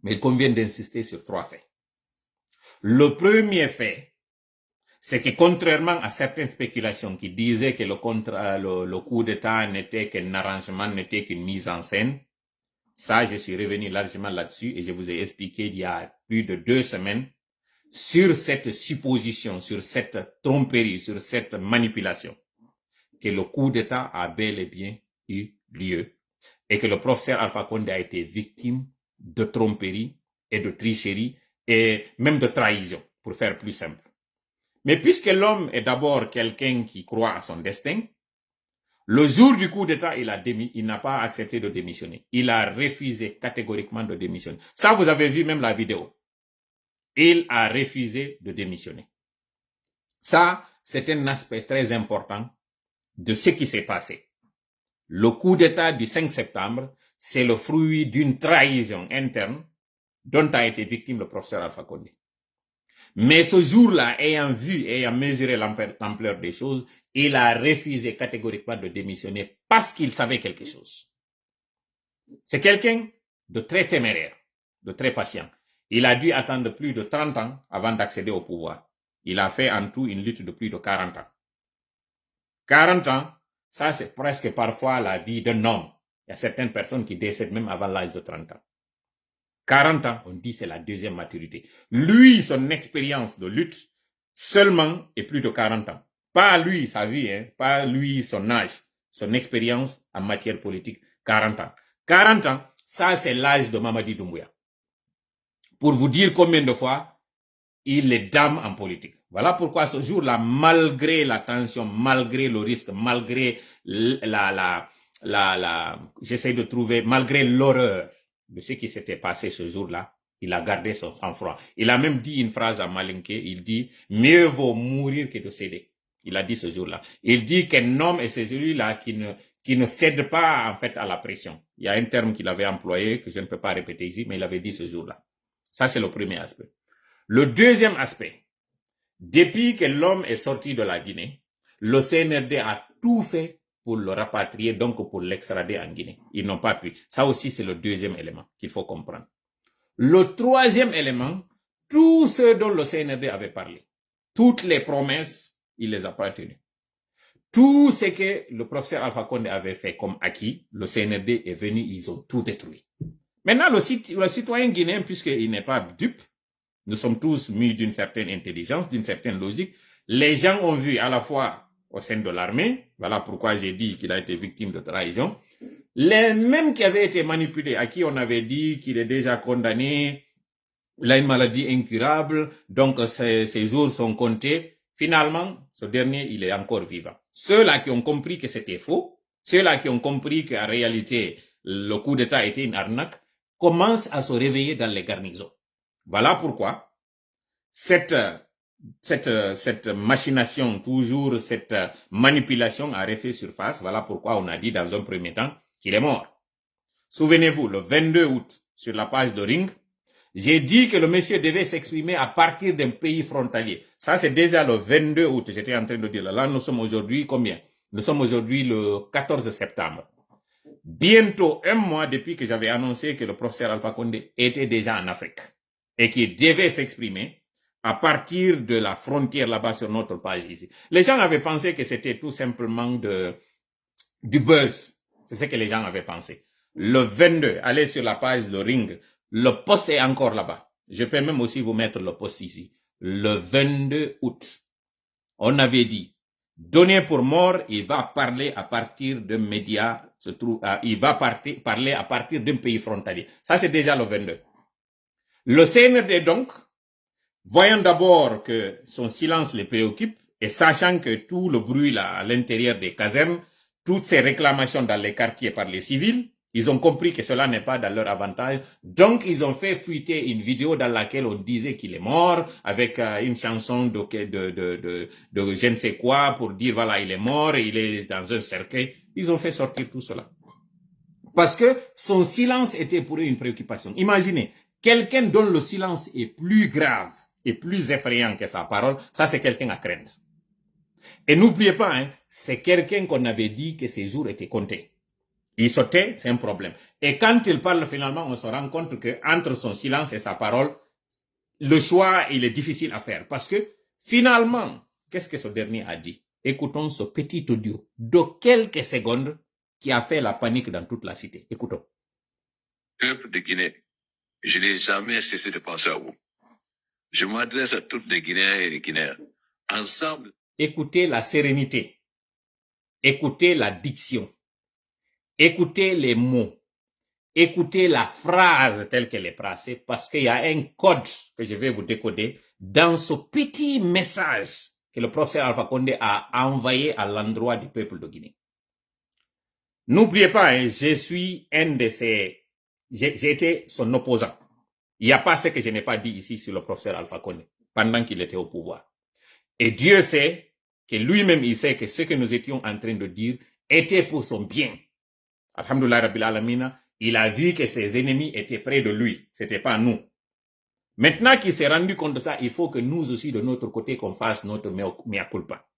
Mais il convient d'insister sur 3 faits. Le premier fait, c'est que contrairement à certaines spéculations qui disaient que le coup d'État n'était qu'un arrangement, n'était qu'une mise en scène, ça, je suis revenu largement là-dessus et je vous ai expliqué il y a plus de 2 semaines sur cette supposition, sur cette tromperie, sur cette manipulation, que le coup d'État a bel et bien eu lieu et que le professeur Alpha Condé a été victime de tromperie et de tricherie et même de trahison, pour faire plus simple. Mais puisque l'homme est d'abord quelqu'un qui croit à son destin, le jour du coup d'État, il n'a pas accepté de démissionner. Il a refusé catégoriquement de démissionner. Ça, vous avez vu même la vidéo. Il a refusé de démissionner. Ça, c'est un aspect très important de ce qui s'est passé. Le coup d'État du 5 septembre, c'est le fruit d'une trahison interne dont a été victime le professeur Alpha Condé. Mais ce jour-là, ayant vu, ayant mesuré l'ampleur des choses, il a refusé catégoriquement de démissionner parce qu'il savait quelque chose. C'est quelqu'un de très téméraire, de très patient. Il a dû attendre plus de 30 ans avant d'accéder au pouvoir. Il a fait en tout une lutte de plus de 40 ans. 40 ans, ça c'est presque parfois la vie d'un homme. Il y a certaines personnes qui décèdent même avant l'âge de 30 ans. 40 ans, on dit c'est la deuxième maturité. Lui, son expérience de lutte, seulement est plus de 40 ans. Pas lui, sa vie, pas lui, son âge, son expérience en matière politique, 40 ans. 40 ans, ça c'est l'âge de Mamadi Doumbouya. Pour vous dire combien de fois il est dame en politique. Voilà pourquoi ce jour-là, malgré la tension, malgré le risque, malgré j'essaie de trouver, malgré l'horreur de ce qui s'était passé ce jour-là, il a gardé son sang-froid. Il a même dit une phrase à Malinké, il dit « Mieux vaut mourir que de céder ». Il a dit ce jour-là. Il dit qu'un homme, et c'est celui-là qui ne cède pas en fait à la pression. Il y a un terme qu'il avait employé, que je ne peux pas répéter ici, mais il avait dit ce jour-là. Ça, c'est le premier aspect. Le deuxième aspect, depuis que l'homme est sorti de la Guinée, le CNRD a tout fait pour le rapatrier, donc pour l'extrader en Guinée. Ils n'ont pas pu. Ça aussi, c'est le deuxième élément qu'il faut comprendre. Le troisième élément, tous ceux dont le CNRD avait parlé, toutes les promesses, il les a pas tenues. Tout ce que le professeur Alpha Condé avait fait comme acquis, le CNRD est venu, ils ont tout détruit. Maintenant, le citoyen guinéen, puisqu'il n'est pas dupe, nous sommes tous mus d'une certaine intelligence, d'une certaine logique. Les gens ont vu à la fois au sein de l'armée, voilà pourquoi j'ai dit qu'il a été victime de trahison, les mêmes qui avaient été manipulés, à qui on avait dit qu'il est déjà condamné, il a une maladie incurable, donc ses jours sont comptés. Finalement, ce dernier, il est encore vivant. Ceux-là qui ont compris que c'était faux, ceux-là qui ont compris qu'en réalité, le coup d'État était une arnaque, commencent à se réveiller dans les garnisons. Voilà pourquoi cette machination, toujours cette manipulation a refait surface. Voilà pourquoi on a dit dans un premier temps qu'il est mort. Souvenez-vous, le 22 août, sur la page de Ring, j'ai dit que le monsieur devait s'exprimer à partir d'un pays frontalier. Ça, c'est déjà le 22 août, j'étais en train de dire. Là, nous sommes aujourd'hui combien? Nous sommes aujourd'hui le 14 septembre. Bientôt un mois depuis que j'avais annoncé que le professeur Alpha Condé était déjà en Afrique et qu'il devait s'exprimer à partir de la frontière là-bas sur notre page ici. Les gens avaient pensé que c'était tout simplement du buzz. C'est ce que les gens avaient pensé. Le 22, allez sur la page de Ring. Le post est encore là-bas. Je peux même aussi vous mettre le post ici. Le 22 août, on avait dit, donné pour mort, il va parler à partir d'un média, il va parler à partir d'un pays frontalier. Ça, c'est déjà le 22. Le CNRD, donc, voyant d'abord que son silence les préoccupe et sachant que tout le bruit là à l'intérieur des casernes, toutes ces réclamations dans les quartiers par les civils, ils ont compris que cela n'est pas dans leur avantage. Donc, ils ont fait fuiter une vidéo dans laquelle on disait qu'il est mort avec une chanson de je ne sais quoi pour dire voilà, il est mort et il est dans un cercueil. ils ont fait sortir tout cela. Parce que son silence était pour eux une préoccupation. Imaginez, quelqu'un dont le silence est plus grave et plus effrayant que sa parole, ça c'est quelqu'un à craindre. Et n'oubliez pas, hein, c'est quelqu'un qu'on avait dit que ses jours étaient comptés. Il sautait, c'est un problème. Et quand il parle finalement, on se rend compte que entre son silence et sa parole, le choix, il est difficile à faire. Parce que finalement, qu'est-ce que ce dernier a dit? Écoutons ce petit audio de quelques secondes qui a fait la panique dans toute la cité. Écoutons. Peuple de Guinée, je n'ai jamais cessé de penser à vous. Je m'adresse à toutes les Guinéens et les Guinéens. Ensemble. Écoutez la sérénité. Écoutez la diction. Écoutez les mots. Écoutez la phrase telle qu'elle est placée, parce qu'il y a un code que je vais vous décoder dans ce petit message que le professeur Alpha Condé a envoyé à l'endroit du peuple de Guinée. N'oubliez pas, hein, je suis un de ces... J'ai été son opposant. Il n'y a pas ce que je n'ai pas dit ici sur le professeur Alpha Condé pendant qu'il était au pouvoir. Et Dieu sait que lui-même, il sait que ce que nous étions en train de dire était pour son bien. Alhamdulillah Rabbil Alamina, il a vu que ses ennemis étaient près de lui. C'était pas nous. Maintenant qu'il s'est rendu compte de ça, il faut que nous aussi, de notre côté, qu'on fasse notre mea culpa.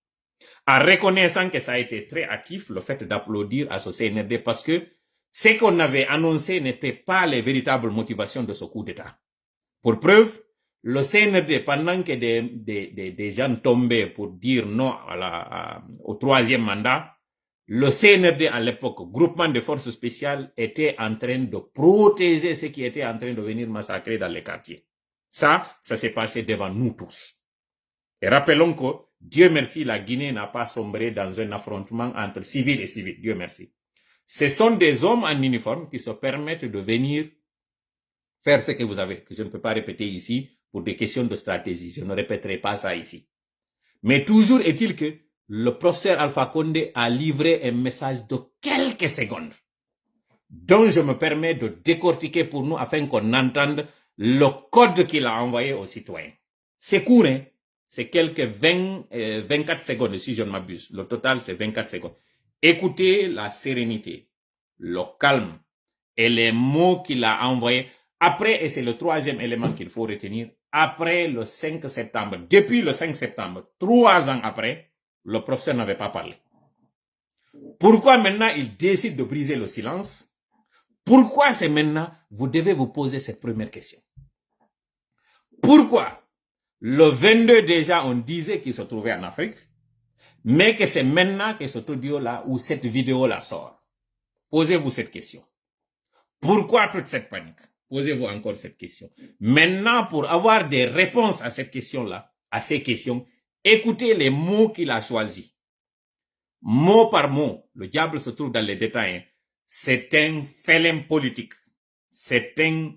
En reconnaissant que ça a été très actif, le fait d'applaudir à ce CNRD, parce que ce qu'on avait annoncé n'était pas les véritables motivations de ce coup d'État. Pour preuve, le CNRD, pendant que des gens tombaient pour dire non au troisième mandat, le CNRD à l'époque, groupement de forces spéciales, était en train de protéger ceux qui étaient en train de venir massacrer dans les quartiers. Ça s'est passé devant nous tous. Et rappelons que, Dieu merci, la Guinée n'a pas sombré dans un affrontement entre civils et civils. Dieu merci. Ce sont des hommes en uniforme qui se permettent de venir faire ce que vous avez, que je ne peux pas répéter ici pour des questions de stratégie. Je ne répéterai pas ça ici. Mais toujours est-il que le professeur Alpha Condé a livré un message de quelques secondes dont je me permets de décortiquer pour nous afin qu'on entende le code qu'il a envoyé aux citoyens. C'est court, hein? C'est quelques 24 secondes si je ne m'abuse. Le total, c'est 24 secondes. Écoutez la sérénité, le calme et les mots qu'il a envoyés. Après, et c'est le troisième élément qu'il faut retenir, après le 5 septembre, depuis le 5 septembre, 3 ans après, le professeur n'avait pas parlé. Pourquoi maintenant il décide de briser le silence? Pourquoi c'est maintenant? Vous devez vous poser cette première question. Pourquoi le 22 déjà on disait qu'il se trouvait en Afrique, mais que c'est maintenant que cet audio-là ou cette vidéo-là sort? Posez-vous cette question. Pourquoi toute cette panique? Posez-vous encore cette question. Maintenant, pour avoir des réponses à cette question-là, à ces questions, écoutez les mots qu'il a choisis. Mot par mot, le diable se trouve dans les détails. C'est un félin politique. C'est un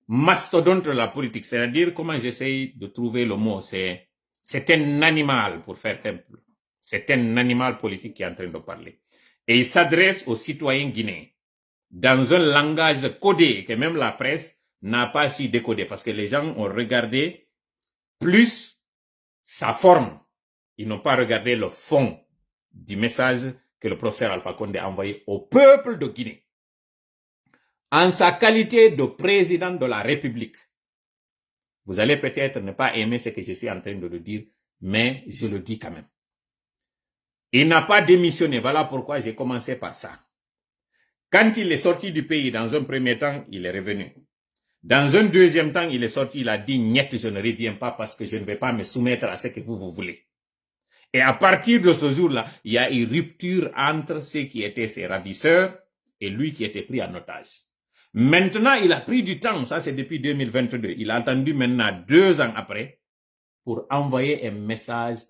mastodonte de la politique. C'est-à-dire, comment j'essaye de trouver le mot, c'est un animal, pour faire simple. C'est un animal politique qui est en train de parler. Et il s'adresse aux citoyens guinéens dans un langage codé que même la presse n'a pas su décoder parce que les gens ont regardé plus sa forme. Ils n'ont pas regardé le fond du message que le professeur Alpha Condé a envoyé au peuple de Guinée. En sa qualité de président de la République, vous allez peut-être ne pas aimer ce que je suis en train de le dire, mais je le dis quand même. Il n'a pas démissionné, voilà pourquoi j'ai commencé par ça. Quand il est sorti du pays, dans un premier temps, il est revenu. Dans un deuxième temps, il est sorti, il a dit, niet, je ne reviens pas parce que je ne vais pas me soumettre à ce que vous voulez. Et à partir de ce jour-là, il y a une rupture entre ceux qui étaient ses ravisseurs et lui qui était pris en otage. Maintenant, il a pris du temps, ça c'est depuis 2022. Il a attendu maintenant 2 ans après pour envoyer un message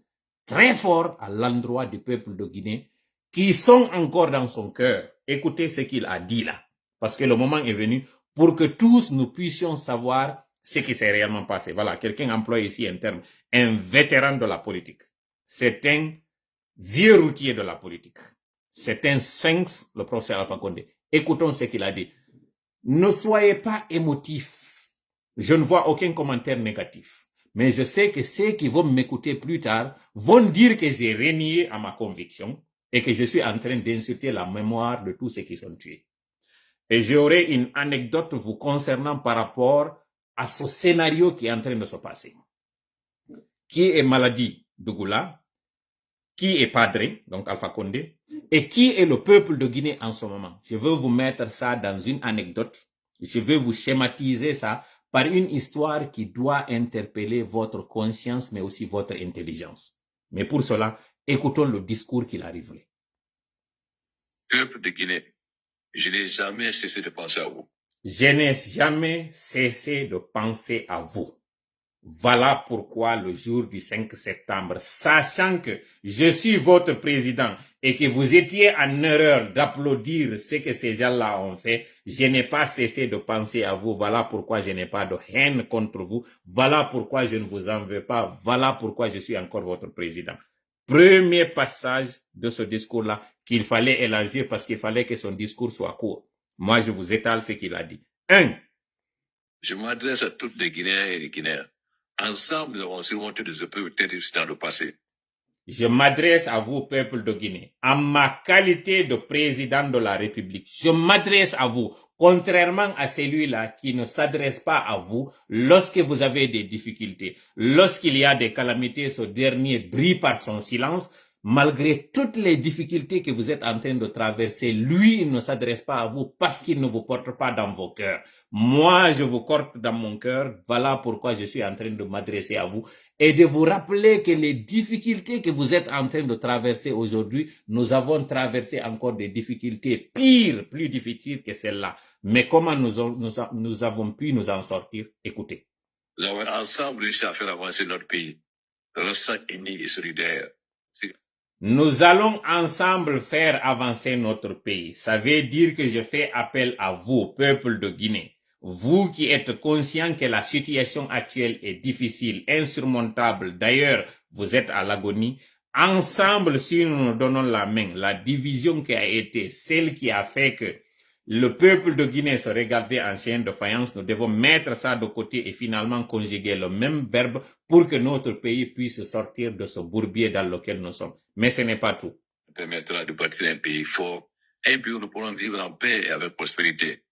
très fort à l'endroit du peuple de Guinée qui sont encore dans son cœur. Écoutez ce qu'il a dit là, parce que le moment est venu pour que tous nous puissions savoir ce qui s'est réellement passé. Voilà, quelqu'un emploie ici un terme, un vétéran de la politique. C'est un vieux routier de la politique. C'est un sphinx, le professeur Alpha Condé. Écoutons ce qu'il a dit. Ne soyez pas émotifs. Je ne vois aucun commentaire négatif. Mais je sais que ceux qui vont m'écouter plus tard vont dire que j'ai renié à ma conviction et que je suis en train d'insulter la mémoire de tous ceux qui sont tués. Et j'aurai une anecdote vous concernant par rapport à ce scénario qui est en train de se passer. Qui est Maladi Dougoula, qui est Padre, donc Alpha Condé, et qui est le peuple de Guinée en ce moment. Je veux vous mettre ça dans une anecdote. Je vais vous schématiser ça par une histoire qui doit interpeller votre conscience, mais aussi votre intelligence. Mais pour cela, écoutons le discours qu'il arriverait. Peuple de Guinée, je n'ai jamais cessé de penser à vous. Je n'ai jamais cessé de penser à vous. Voilà pourquoi le jour du 5 septembre, sachant que je suis votre président et que vous étiez en erreur d'applaudir ce que ces gens-là ont fait, je n'ai pas cessé de penser à vous. Voilà pourquoi je n'ai pas de haine contre vous. Voilà pourquoi je ne vous en veux pas. Voilà pourquoi je suis encore votre président. Premier passage de ce discours-là qu'il fallait élargir parce qu'il fallait que son discours soit court. Moi, je vous étale ce qu'il a dit. 1. Je m'adresse à toutes les Guinéens et les Guinéens. Ensemble, nous avons surmonté des épreuves terribles dans le passé. Je m'adresse à vous, peuple de Guinée, en ma qualité de président de la République. Je m'adresse à vous, contrairement à celui-là qui ne s'adresse pas à vous lorsque vous avez des difficultés. Lorsqu'il y a des calamités, ce dernier brille par son silence. Malgré toutes les difficultés que vous êtes en train de traverser, lui, il ne s'adresse pas à vous parce qu'il ne vous porte pas dans vos cœurs. Moi, je vous porte dans mon cœur. Voilà pourquoi je suis en train de m'adresser à vous et de vous rappeler que les difficultés que vous êtes en train de traverser aujourd'hui, nous avons traversé encore des difficultés pires, plus difficiles que celles-là. Mais comment nous avons pu nous en sortir? Écoutez. Nous avons ensemble réussi à faire avancer notre pays. Restant unis et solidaires. Nous allons ensemble faire avancer notre pays. Ça veut dire que je fais appel à vous, peuple de Guinée. Vous qui êtes conscients que la situation actuelle est difficile, insurmontable. D'ailleurs, vous êtes à l'agonie. Ensemble, si nous nous donnons la main, la division qui a été celle qui a fait que le peuple de Guinée se regardait en chien de faïence, nous devons mettre ça de côté et finalement conjuguer le même verbe pour que notre pays puisse sortir de ce bourbier dans lequel nous sommes. Mais ce n'est pas tout. Ça permettra de bâtir un pays fort, un pays où nous pourrons vivre en paix et avec prospérité.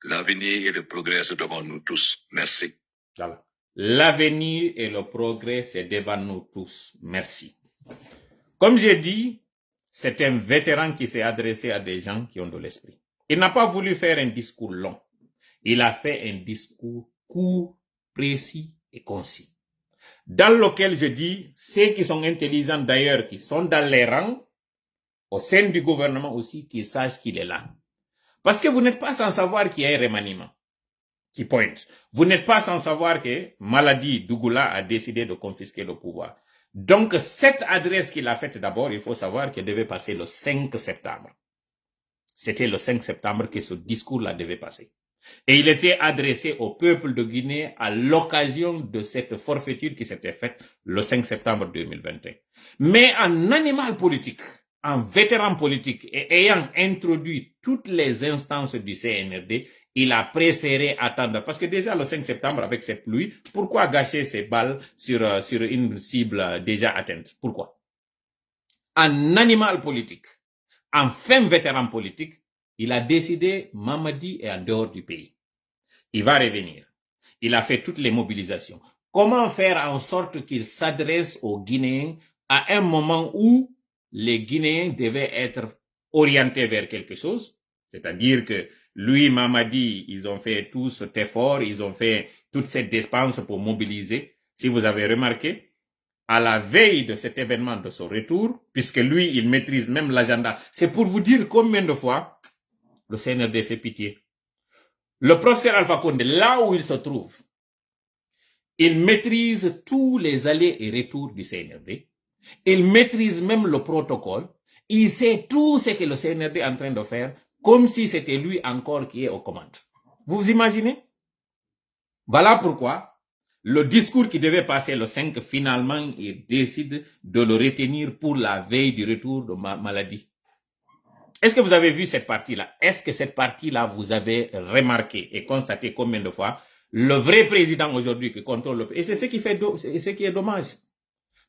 L'avenir et le progrès sont devant nous tous. Merci. Voilà. L'avenir et le progrès, c'est devant nous tous. Merci. Comme j'ai dit, c'est un vétéran qui s'est adressé à des gens qui ont de l'esprit. Il n'a pas voulu faire un discours long. Il a fait un discours court, précis et concis. Dans lequel je dis, ceux qui sont intelligents d'ailleurs, qui sont dans les rangs, au sein du gouvernement aussi, qu'ils sachent qu'il est là. Parce que vous n'êtes pas sans savoir qu'il y a un remaniement qui pointe. Vous n'êtes pas sans savoir que Maladi Dougoula a décidé de confisquer le pouvoir. Donc, cette adresse qu'il a faite d'abord, il faut savoir qu'elle devait passer le 5 septembre. C'était le 5 septembre que ce discours-là devait passer. Et il était adressé au peuple de Guinée à l'occasion de cette forfaiture qui s'était faite le 5 septembre 2021. Mais en animal politique, en vétéran politique et ayant introduit toutes les instances du CNRD, il a préféré attendre. Parce que déjà le 5 septembre, avec cette pluie, pourquoi gâcher ses balles sur une cible déjà atteinte? Pourquoi? En animal politique, en fin vétéran politique, il a décidé, Mamadi est en dehors du pays. Il va revenir. Il a fait toutes les mobilisations. Comment faire en sorte qu'il s'adresse aux Guinéens à un moment où les Guinéens devaient être orientés vers quelque chose? C'est-à-dire que lui, Mamadi, ils ont fait tout cet effort, ils ont fait toute cette dépense pour mobiliser. Si vous avez remarqué, à la veille de cet événement de son retour, puisque lui, il maîtrise même l'agenda. C'est pour vous dire combien de fois le CNRD fait pitié. Le professeur Alpha Condé, là où il se trouve, il maîtrise tous les allers et retours du CNRD. Il maîtrise même le protocole. Il sait tout ce que le CNRD est en train de faire, comme si c'était lui encore qui est aux commandes. Vous vous imaginez? Voilà pourquoi le discours qui devait passer le 5, finalement, il décide de le retenir pour la veille du retour de Maladi. Est-ce que vous avez vu cette partie-là? Est-ce que cette partie-là, vous avez remarqué et constaté combien de fois le vrai président aujourd'hui qui contrôle le pays? Et c'est ce qui est dommage.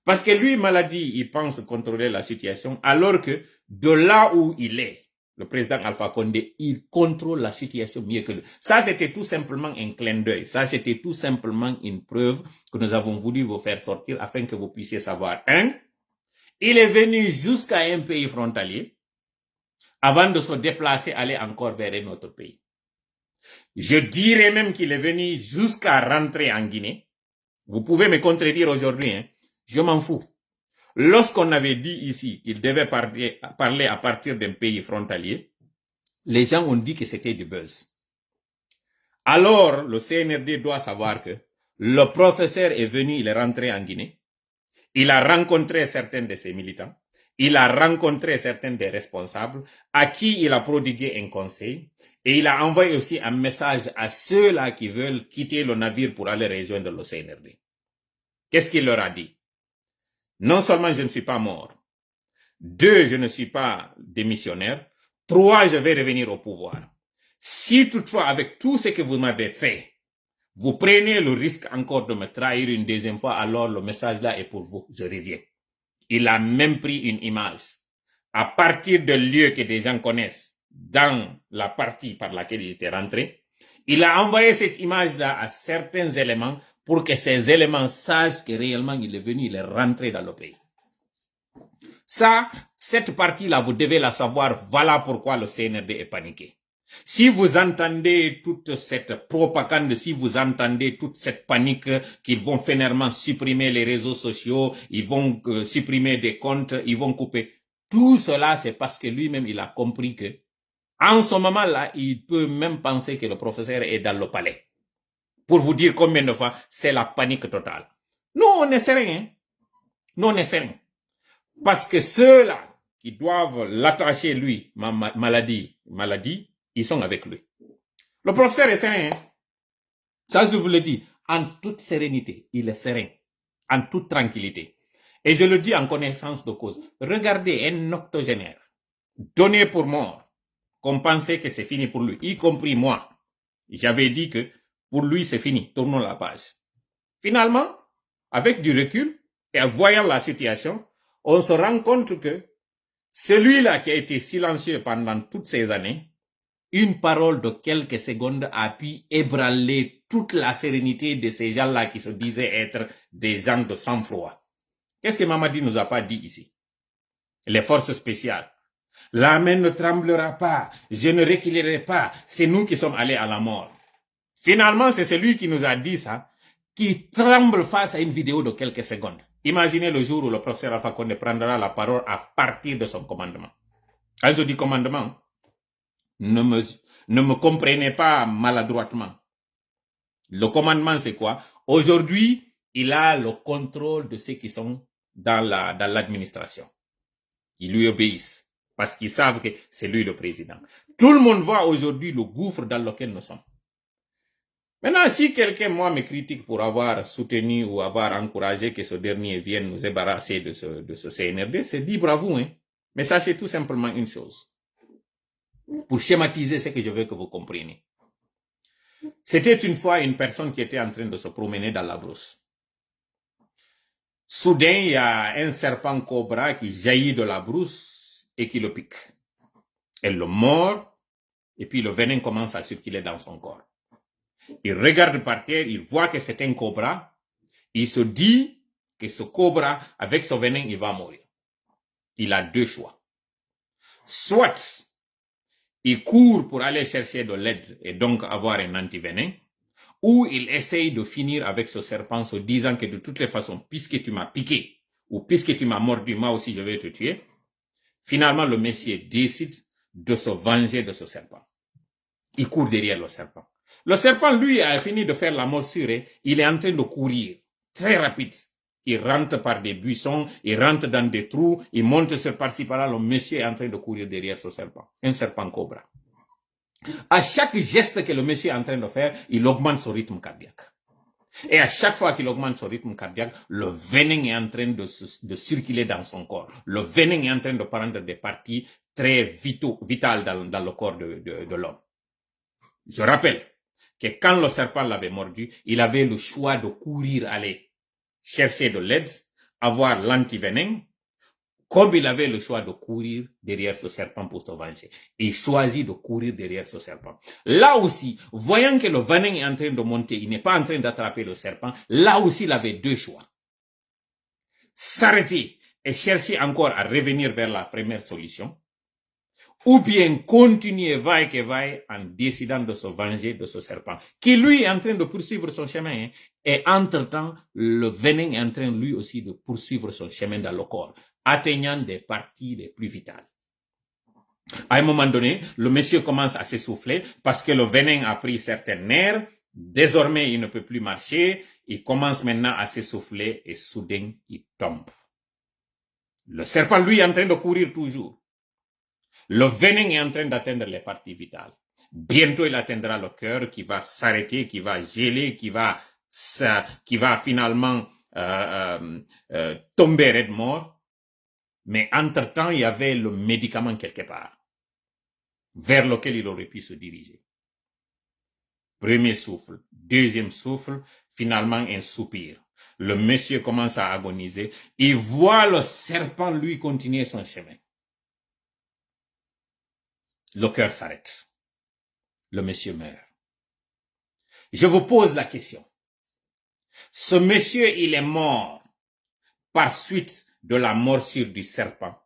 Parce que lui, maladie, il pense contrôler la situation, alors que de là où il est, le président Alpha Condé, il contrôle la situation mieux que lui. Ça, c'était tout simplement un clin d'œil. Ça, c'était tout simplement une preuve que nous avons voulu vous faire sortir afin que vous puissiez savoir. Il est venu jusqu'à un pays frontalier avant de se déplacer, aller encore vers un autre pays. Je dirais même qu'il est venu jusqu'à rentrer en Guinée. Vous pouvez me contredire aujourd'hui, hein? Je m'en fous. Lorsqu'on avait dit ici qu'il devait parler à partir d'un pays frontalier, les gens ont dit que c'était du buzz. Alors, le CNRD doit savoir que le professeur est venu, il est rentré en Guinée, il a rencontré certains de ses militants, il a rencontré certains des responsables à qui il a prodigué un conseil et il a envoyé aussi un message à ceux-là qui veulent quitter le navire pour aller rejoindre le CNRD. Qu'est-ce qu'il leur a dit? Non seulement je ne suis pas mort, 2, je ne suis pas démissionnaire, 3, je vais revenir au pouvoir. Si toutefois, avec tout ce que vous m'avez fait, vous prenez le risque encore de me trahir une deuxième fois, alors le message là est pour vous, je reviens. Il a même pris une image à partir de lieux que des gens connaissent dans la partie par laquelle il était rentré. Il a envoyé cette image-là à certains éléments pour que ces éléments sachent que réellement il est venu, il est rentré dans le pays. Ça, cette partie-là, vous devez la savoir. Voilà pourquoi le CNRD est paniqué. Si vous entendez toute cette propagande, si vous entendez toute cette panique qu'ils vont finalement supprimer les réseaux sociaux, ils vont supprimer des comptes, ils vont couper, tout cela, c'est parce que lui-même, il a compris que, en ce moment-là, il peut même penser que le professeur est dans le palais. Pour vous dire combien de fois, c'est la panique totale. Nous, on est serein. Nous, on est serein. Parce que ceux-là qui doivent l'attacher, lui, maladie, ils sont avec lui. Le professeur est serein. Ça, je vous le dis, en toute sérénité, il est serein, en toute tranquillité. Et je le dis en connaissance de cause. Regardez un octogénaire, donné pour mort, qu'on pensait que c'est fini pour lui, y compris moi. J'avais dit que pour lui, c'est fini, tournons la page. Finalement, avec du recul et en voyant la situation, on se rend compte que celui-là qui a été silencieux pendant toutes ces années, une parole de quelques secondes a pu ébranler toute la sérénité de ces gens-là qui se disaient être des gens de sang-froid. Qu'est-ce que Mamadi nous a pas dit ici? Les forces spéciales. La main ne tremblera pas, je ne reculerai pas, c'est nous qui sommes allés à la mort. Finalement, c'est celui qui nous a dit ça, qui tremble face à une vidéo de quelques secondes. Imaginez le jour où le professeur Alpha Condé prendra la parole à partir de son commandement. Quand je dis commandement, ne me comprenez pas maladroitement. Le commandement, c'est quoi? Aujourd'hui, il a le contrôle de ceux qui sont dans l'administration, qui lui obéissent, parce qu'ils savent que c'est lui le président. Tout le monde voit aujourd'hui le gouffre dans lequel nous sommes. Maintenant, si quelqu'un, moi, me critique pour avoir soutenu ou avoir encouragé que ce dernier vienne nous débarrasser de ce CNRD, c'est libre à vous, hein. Mais sachez tout simplement une chose. Pour schématiser ce que je veux que vous compreniez. C'était une fois une personne qui était en train de se promener dans la brousse. Soudain, il y a un serpent cobra qui jaillit de la brousse et qui le pique. Elle le mord et puis le venin commence à circuler dans son corps. Il regarde par terre, il voit que c'est un cobra. Il se dit que ce cobra, avec ce venin, il va mourir. Il a 2 choix. Soit il court pour aller chercher de l'aide et donc avoir un antivenin, ou il essaye de finir avec ce serpent se disant que de toutes les façons, puisque tu m'as piqué, ou puisque tu m'as mordu, moi aussi je vais te tuer. Finalement, le monsieur décide de se venger de ce serpent. Il court derrière le serpent. Le serpent, lui, a fini de faire la morsure et il est en train de courir, très rapide. Il rentre par des buissons, il rentre dans des trous, il monte sur par-ci par-là, le monsieur est en train de courir derrière ce serpent. Un serpent cobra. À chaque geste que le monsieur est en train de faire, il augmente son rythme cardiaque. Et à chaque fois qu'il augmente son rythme cardiaque, le venin est en train de circuler dans son corps. Le venin est en train de prendre des parties très vitales dans le corps de l'homme. Je rappelle que quand le serpent l'avait mordu, il avait le choix de courir, aller chercher de l'aide, avoir l'antivenin, comme il avait le choix de courir derrière ce serpent pour se venger, il choisit de courir derrière ce serpent. Là aussi, voyant que le venin est en train de monter, il n'est pas en train d'attraper le serpent, là aussi il avait deux choix. S'arrêter et chercher encore à revenir vers la première solution, ou bien continuer vaille que vaille en décidant de se venger de ce serpent, qui lui est en train de poursuivre son chemin, hein, et entre-temps, le venin est en train lui aussi de poursuivre son chemin dans le corps, atteignant des parties les plus vitales. À un moment donné, le monsieur commence à s'essouffler parce que le venin a pris certains nerfs, désormais il ne peut plus marcher, il commence maintenant à s'essouffler et soudain il tombe. Le serpent lui est en train de courir toujours. Le venin est en train d'atteindre les parties vitales. Bientôt, il atteindra le cœur qui va s'arrêter, qui va geler, qui va finalement tomber raide mort. Mais entre-temps, il y avait le médicament quelque part vers lequel il aurait pu se diriger. Premier souffle, deuxième souffle, finalement un soupir. Le monsieur commence à agoniser. Il voit le serpent lui continuer son chemin. Le cœur s'arrête. Le monsieur meurt. Je vous pose la question. Ce monsieur, il est mort par suite de la morsure du serpent.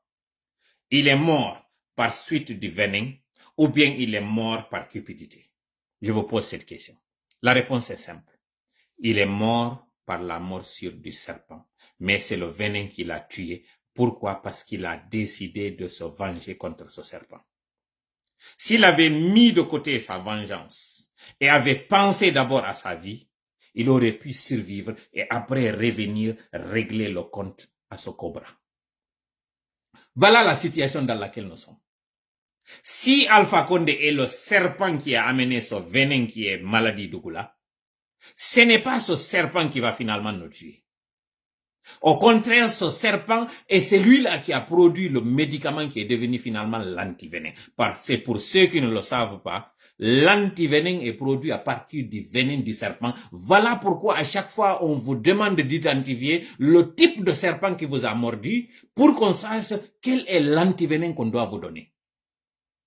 Il est mort par suite du venin ou bien il est mort par cupidité. Je vous pose cette question. La réponse est simple. Il est mort par la morsure du serpent, mais c'est le venin qui l'a tué. Pourquoi? Parce qu'il a décidé de se venger contre ce serpent. S'il avait mis de côté sa vengeance et avait pensé d'abord à sa vie, il aurait pu survivre et après revenir régler le compte à ce cobra. Voilà la situation dans laquelle nous sommes. Si Alpha Condé est le serpent qui a amené ce venin qui est maladie d'Ougoula, ce n'est pas ce serpent qui va finalement nous tuer. Au contraire, ce serpent est celui-là qui a produit le médicament qui est devenu finalement l'antivenin. C'est pour ceux qui ne le savent pas, l'antivenin est produit à partir du venin du serpent. Voilà pourquoi à chaque fois on vous demande d'identifier le type de serpent qui vous a mordu pour qu'on sache quel est l'antivenin qu'on doit vous donner.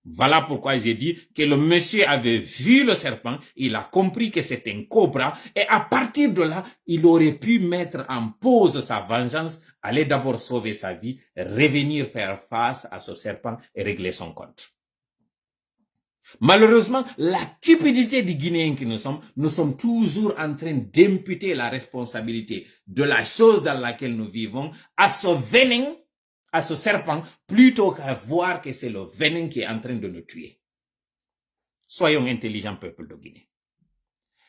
Voilà pourquoi j'ai dit que le monsieur avait vu le serpent, il a compris que c'était un cobra, et à partir de là, il aurait pu mettre en pause sa vengeance, aller d'abord sauver sa vie, revenir faire face à ce serpent et régler son compte. Malheureusement, la cupidité des Guinéens que nous sommes toujours en train d'imputer la responsabilité de la chose dans laquelle nous vivons à ce venin, à ce serpent, plutôt qu'à voir que c'est le venin qui est en train de nous tuer. Soyons intelligents, peuple de Guinée.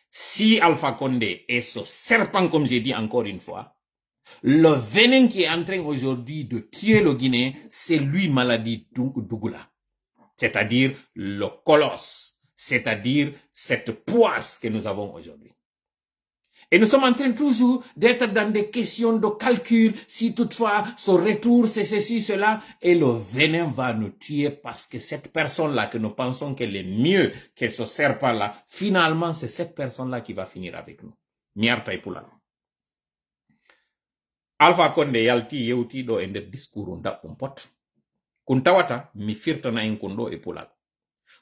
Si Alpha Condé est ce serpent, comme j'ai dit encore une fois, le venin qui est en train aujourd'hui de tuer le Guinéen, c'est lui maladie d'Ougoula. C'est-à-dire le colosse, c'est-à-dire cette poisse que nous avons aujourd'hui. Et nous sommes en train toujours d'être dans des questions de calcul, si toutefois ce retour c'est ceci, cela, et le venin va nous tuer parce que cette personne-là que nous pensons qu'elle est mieux que ce serpent-là, finalement c'est cette personne-là qui va finir avec nous. Miarta et Poulal. Alpha Condé yalti yewti do e nder discours nda pot. Kun tawata mi firtana en kundo e Poulal.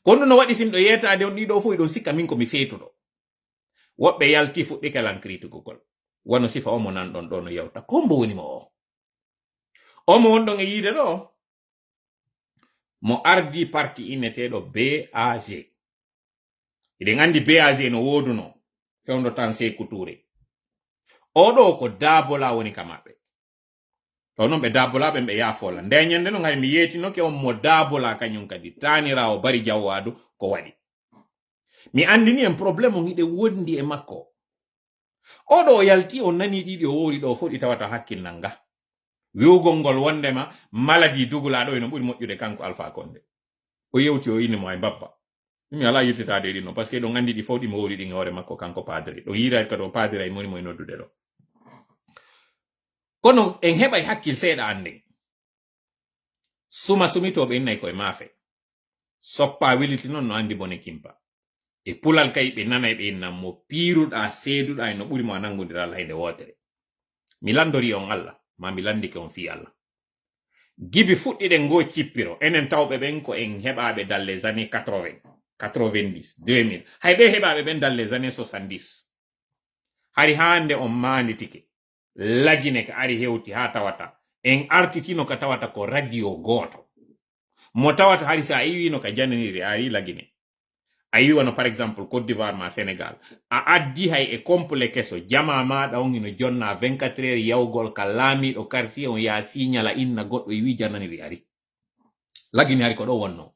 Kono no wadi simdo yetade on dido fu do sikka min ko mi fetudo. Woɓɓe yalti fuɗɗi kalan criticugol wano sifa omo nan ɗon ɗo no yewta kombo woni mo omo won ɗon e yiide ɗo mo ardi parti inneteɗo BAG. Eɗen andi BAG no woduno fewndo tan Sékou Touré oɗo ko Dabola woni ka maɓɓe to non ɓe Dabola ɓen ɓe yaafola nde ñande no ngari mi yeetinoke on mo Dabola kañum kadi tanirawo Bari Jawwadu ko waɗi mi andini en probléme on yiɗe wondi e makko oɗo yalti on nani ɗiɗi o wori ɗo foɗi tawata hakkilnal nga wiwgol ngol wondema maladie Dougoula ɗo eno ɓuri moƴƴude kanko Alpha Condé o yewti o inni mo e mbabba mi ala yettitade ɗi no par ce que ɗon andi ɗi fof ɗimo wori ɗi hoore makko kanko padre ɗo yiira kadi o padre e moni mo e noddude ɗo kono en heɓay hakkil seeɗa anden suma sumitoɓe innayi koye maafe soppa weliti noon no andi bone kimpa e Pulal kay ɓe nanay ɓe innam mo piiruɗa seeduɗa e no ɓuri mo a nangudira layde wotere mi landori on Allah ma mi landi ke on fi Allah gibi fuɗɗiɗen go cippiro enen tawɓe ɓen ko en heɓaɓe dans les années 80 90 2000 hay ɓe heɓaɓe ɓen dans les années 70 hari hande on manditike lagine ka ari hewti ha tawata en artitino ka tawata ko radio goto mo tawata hari sa iwino ka jananiri ari lagine a yiwano par exemple Côte d'Ivoire ma Sénégal a addi hay e complet keso jama maɗa on ino jonna 24 heures yawgol ka laamiɗo quartier on ya signala inna goɗɗo e wi jananiri ari lagine hari ko ɗo wonno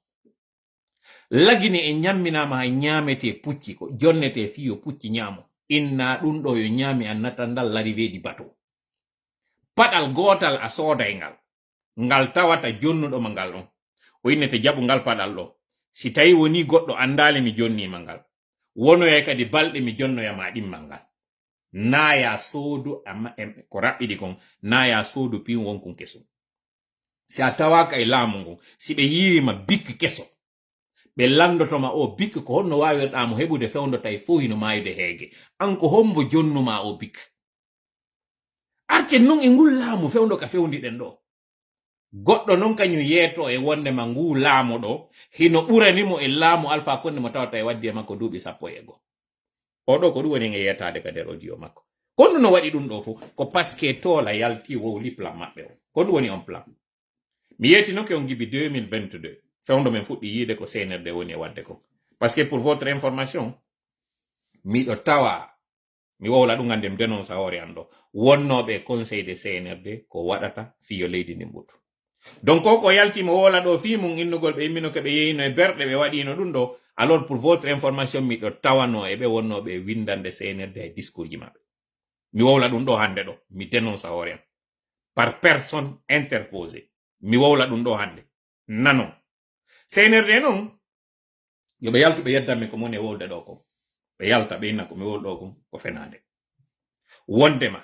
lagine e ñamminama hay ñamete pucci ko jonnete fiyo pucci ñamo inna ɗum ɗo yo ñami annata ndal l'arrivée bateau paɗal gotal a sooday ngal tawata jonnuɗoma ngal ɗon o innete jaɓu ngal paɗal ɗo si tawi woni goɗɗo andali mi jonnima ngal wonoya kadi balɗe mi jonnoyama ɗimmal ngal naya soodu ko raɓɓiɗi kon naya soodu pin wonkon kesum si a tawaka e laamu ngon si ɓe yirima bikk keso ɓe landotoma o bikk ko honno wawirɗamo heɓude fewdota e fof hino mayude heege an ko hombo jonnuma o bikk arten non e ngul laamu fewdo ka fewdiɗen ɗo goɗɗo non kañum yeeto e wondema ngu laamu ɗo hino ɓuranimo e laamu Alpha Condé mo tawata e waddi e makko duuɓi 10 oɗo ko ɗum woni e yettade ka nder audio makko kono no waɗi ɗum ɗo fof ko paske toola yalti wowli plan maɓɓe o ko ɗum woni on plan mi yettinoke on gibi 2022 fewdo men fuɗɗi yiide ko CNRD woni e wadde ko parce que pour votre information miɗo tawa mi wowla ɗum gandem dénonce hoore an ɗo wonnoɓe conseil de CNRD ko waɗata fiyo leydi ndi mbutu donc ko yaltimo wola ɗo fi mum innugol ɓe immino ke ɓe yeyino e berɗe ɓe waɗino ɗum ɗo alors pour votre information miɗo tawano e ɓe wonnoɓe windande CNRD e discours ji maɓɓe mi wowla ɗum ɗo hande ɗo mi dénonce hoore an par personne interposé mi wowla ɗum ɗo hande nanon CNRD noon yoɓe yaltu ɓe yeddanmi ko moni e wolde ɗo ko ɓe yalta ɓe inna ko mi wol ɗo ko fenade wondema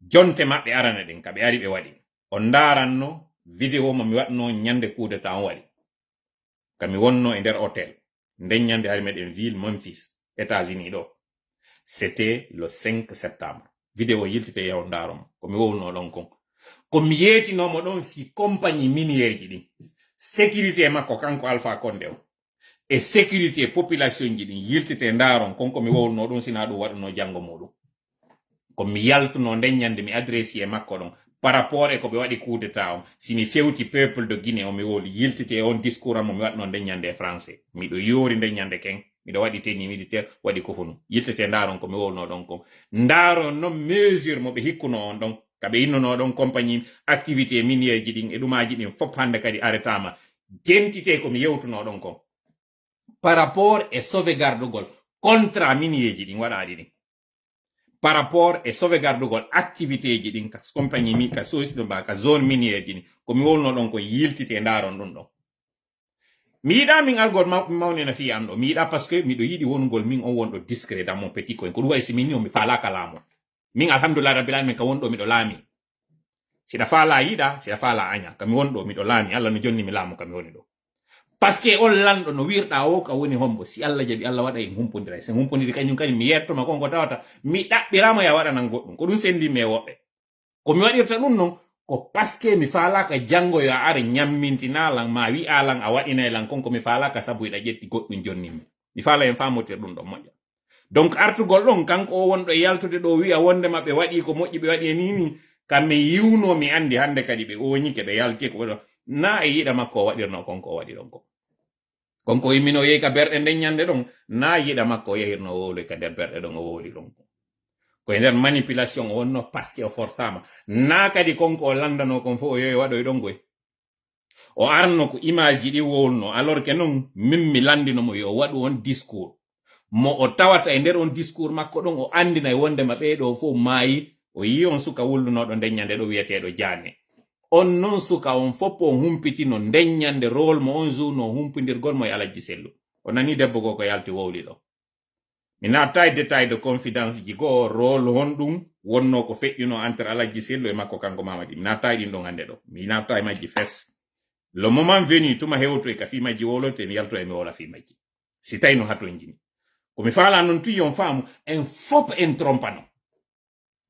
jonte maɓɓe arane ɗen ka ɓe ari ɓe waɗi on daranno vidéo mo mi waɗno ñande coup d'état on waɗi kami wonno e nder hôtel nden ñande ari meɗen ville Memphis États-Unis ɗo c'était le 5 septembre vidéo yiltite yaw ndaromo komi wowno ɗon kon komi yeetinomo ɗon fi compagnie minière ji ɗin sécurité makko kanko Alpha Condé o e sécurité population ji ɗin yiltite ndaron kon komi wowno ɗum sina ɗum waɗuno janngo muɗum komi yaltuno nden ñande mi adressi e makko ɗon par rapport e ko ɓe waɗi coup d'état on simi fewti peuple de Guinée o mi woli yiltite on discours am mo mi waɗno nden ñande e français miɗo yoori nden ñande ken miɗo waɗi tenue militaire waɗi kofunu yiltite ndaron ko mi wolno ɗon kon ndaron non mesure mo ɓe hikkuno on ɗon kaɓe innono ɗon compagnie activité minière ji ɗin e ɗumaji ɗin fop hande kadi arretama jentite komi yewtuno ɗon kon par rapport e sauvegardugol contrat minier ji ɗin waɗaɗi ɗin par rapport e sauvegardugol activité ji ɗin ka compagnie mi ka société ba ka zone minière ji ɗin komi wolno ɗon ko yiltite ndaron ɗum ɗon mi yiɗa min algol mawnina fi an ɗo mi yiɗa parce que miɗo yiɗi wongol min on wonɗo discret dans mon petit coin ko ɗum wayi si min ni o mi falaka laamu min alhamdulillah rabbil alamin ka wonɗo miɗo laami siɗa faala yiɗa siɗa faala aña kami wonɗo miɗo laami Allah no jonni mi laamu kami woni ɗo parce que on lanɗo no wirɗa o ka woni hombo si Allah jaɓi Allah waɗa en humpodira sen humpodiri kañum kadi mi yettoma konko tawata mi ɗaɓɓirama ya waɗanan goɗɗum ko ɗum sendimi e woɓɓe ko mi waɗirta ɗum non ko parce que mi falaka janngo yo a ara ñammintinalan ma wi alan a waɗinaylan konko mi falaka sabu iɗa ƴetti goɗɗum jonnimi mi fala en famotir ɗum ɗon moƴƴa donc artugol ɗon kanko o wonɗo e yaltude ɗo wi'a wondema ɓe waɗi ko moƴƴi ɓe waɗi e nini kammi yiwno mi andi hande kadi ɓe oñike ɓe yalti ko ɓeɗo na e yiɗa makko o waɗirno konko o waɗi ɗon ko konko yimmino yehi ka berɗe nden ñande ɗon na yiɗa makko o yehirno o wowli ka nder berɗe ɗon o wowli ɗon ko e nder manipulation o wonno parce que o forçama na kadi konko o landano kon fof o yoyi waɗoy ɗon goy o arno ko image ji ɗi wowlno alors que non min mi landinomo yo waɗu on discours mo o tawata e nder on discours makko ɗon o andina e wondema ɓeɗo fof maayi o yi on suka wullunoɗo nden ñande ɗo wiyeteɗo Diané on non suka on fof o humpitino nden ñande rôle mo on jour no humpidirgol mo e Alaji Sellu o nani debbo go ko yalti wowli ɗo mi natta e détail de confidence ji goo rôle honɗum wonno ko feƴƴuno entre Alaji Sellu e makko kanko Mamadi mi natta e ɗin ɗon hande ɗo mi natta e majji fes le moment venu tuma hewto e ka fi majji wolote mi yalto e mi wola fi majji si tawi no hatto en jini komi faala noon tuy on faamu en fop en trompano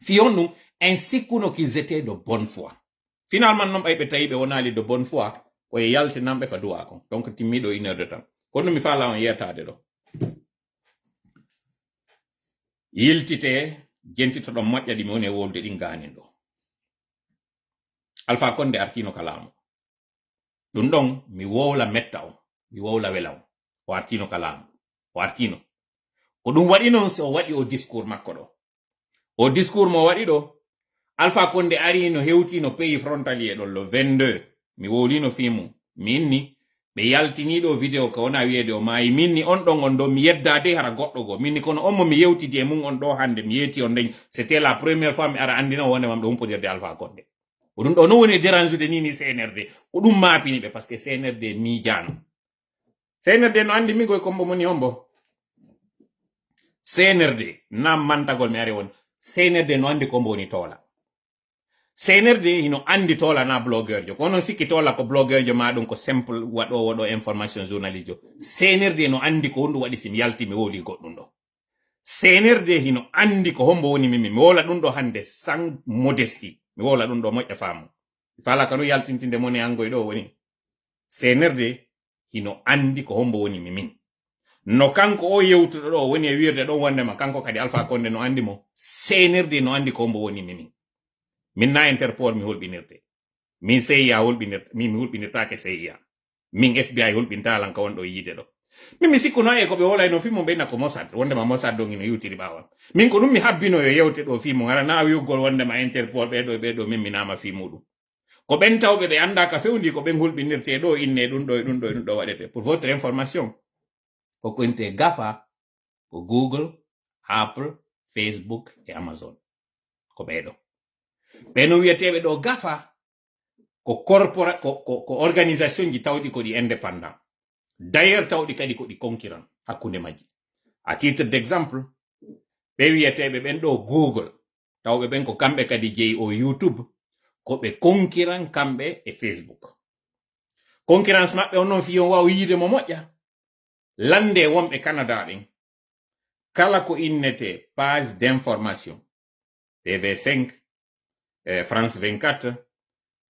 fi on ɗum ainsi qu'ils étaient de bonne foi. Finalement, non ɓe tawi on ali de bonne foi ko e yaltinamɓe ko duwa kon. Donc timmiɗo 1 heure de temps. Kono mi fala on yettade ɗo. Yiltite jentitoɗo moƴƴa ɗi mi woni e wolde ɗin ganin ɗo. Alpha Condé artino kalamu. Ɗum ɗon mi wowla metta on, mi wowla wela on. O artino kalamu. O artino. Ko ɗum waɗi noon so o waɗi o discours makko ɗo. O discours mo waɗi ɗo, Alpha Condé ari no hewti no pays frontalier ɗon le 22. Mi wowlino fimu. Minni ɓe yaltiniɗo vidéo ko wona wiyede o maayi. Minni on ɗon on ɗo mi yeddade hara goɗɗo go. Minni kono on mo mi yewtidi e mum on ɗo hande mi yeti on ndeñ. C'était la première fois mi ara andina wonde mam ɗo humpodirde Alpha Condé. Ko ɗum ɗo no woni dérange ni CNRD. Ko ɗum maapini ɓe parce que CNRD miijano. CNRD no andi migoy kombo moni hombo. CNRD nam mantagol mi ari won. CNRD no andi kombo woni tola. CNRD hino andi tola na blogueur jo. Kono sikki tola ko blogueur jo ma ɗum ko simple waɗo information journaliste jo. CNRD no andi ko hondu waɗi sim yalti mi woli goɗɗum ɗo. CNRD hino andi ko hombo woni mimi. Mi wola ɗum ɗo hande sans modestie. Mi wola ɗum ɗo moƴƴa faamu. Fala kanu yaltintinde moni angoy ɗo woni. CNRD hino andi ko hombo woni mimin. No kanko o yewtuɗo ɗo woni e wirde ɗon wondema kanko kadi Alpha Condé no andi mo. CNRD no andi ko hombo woni mimin. Min na Interpol mi hulɓinirte. Min CIA hulɓinirte. Min mi hulɓinirtake CIA. Min FBI hulɓintalan ka wonɗo yiide ɗo. Min mi sikkuno e ko ɓe wolay no fimo ɓeyna ko Mossad. Wondema Mossad ɗo no yewtiri ɓawa. Min ko ɗum mi habbino yo yewte ɗo fimo. Hara na wiwgol wondema Interpol ɓeɗo min mi nama fimuɗum. Ko ɓen tawɓe ɓe anda ka fewndi ko ɓen hulɓinirte ɗo inne ɗum ɗo waɗete. Pour votre information. Ko koynte GAFA ko Google, Apple, Facebook et Amazon. Ko ɓeɗo. Ɓeno wiyeteɓe ɗo GAFA ko organisation ji tawɗi ko ɗi indépendant. D'ailleurs tawɗi kadi ko ɗi concurrent hakkunde majji. À titre d'exemple, ɓe wiyeteɓe ɓen ɗo Google tawɓe ɓen ko kamɓe kadi jeeyi o YouTube ko ɓe concurrent kamɓe e Facebook. Concurrence maɓɓe on noon fiyon waw yiide mo moƴƴa. Lande wonɓe Canada ɓen kala ko innete page d'information TV5, France 24,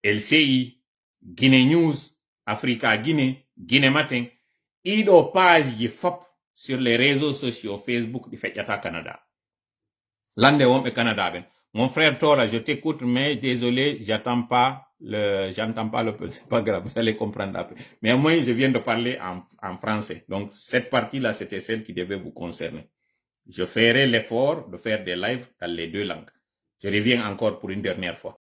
LCI, Guinée News, Africa Guinée, Guinée Matin, ɗiɗo page ji fop sur les réseaux sociaux Facebook ɗi feƴƴata Canada. Lande wonɓe Canada ɓen. Mon frère Tora, je t'écoute, mais désolé, j'entends pas le, c'est pas grave, vous allez comprendre après. Mais moi, je viens de parler en français. Donc, cette partie-là, c'était celle qui devait vous concerner. Je ferai l'effort de faire des lives dans les 2 langues. Je reviens encore pour une dernière fois.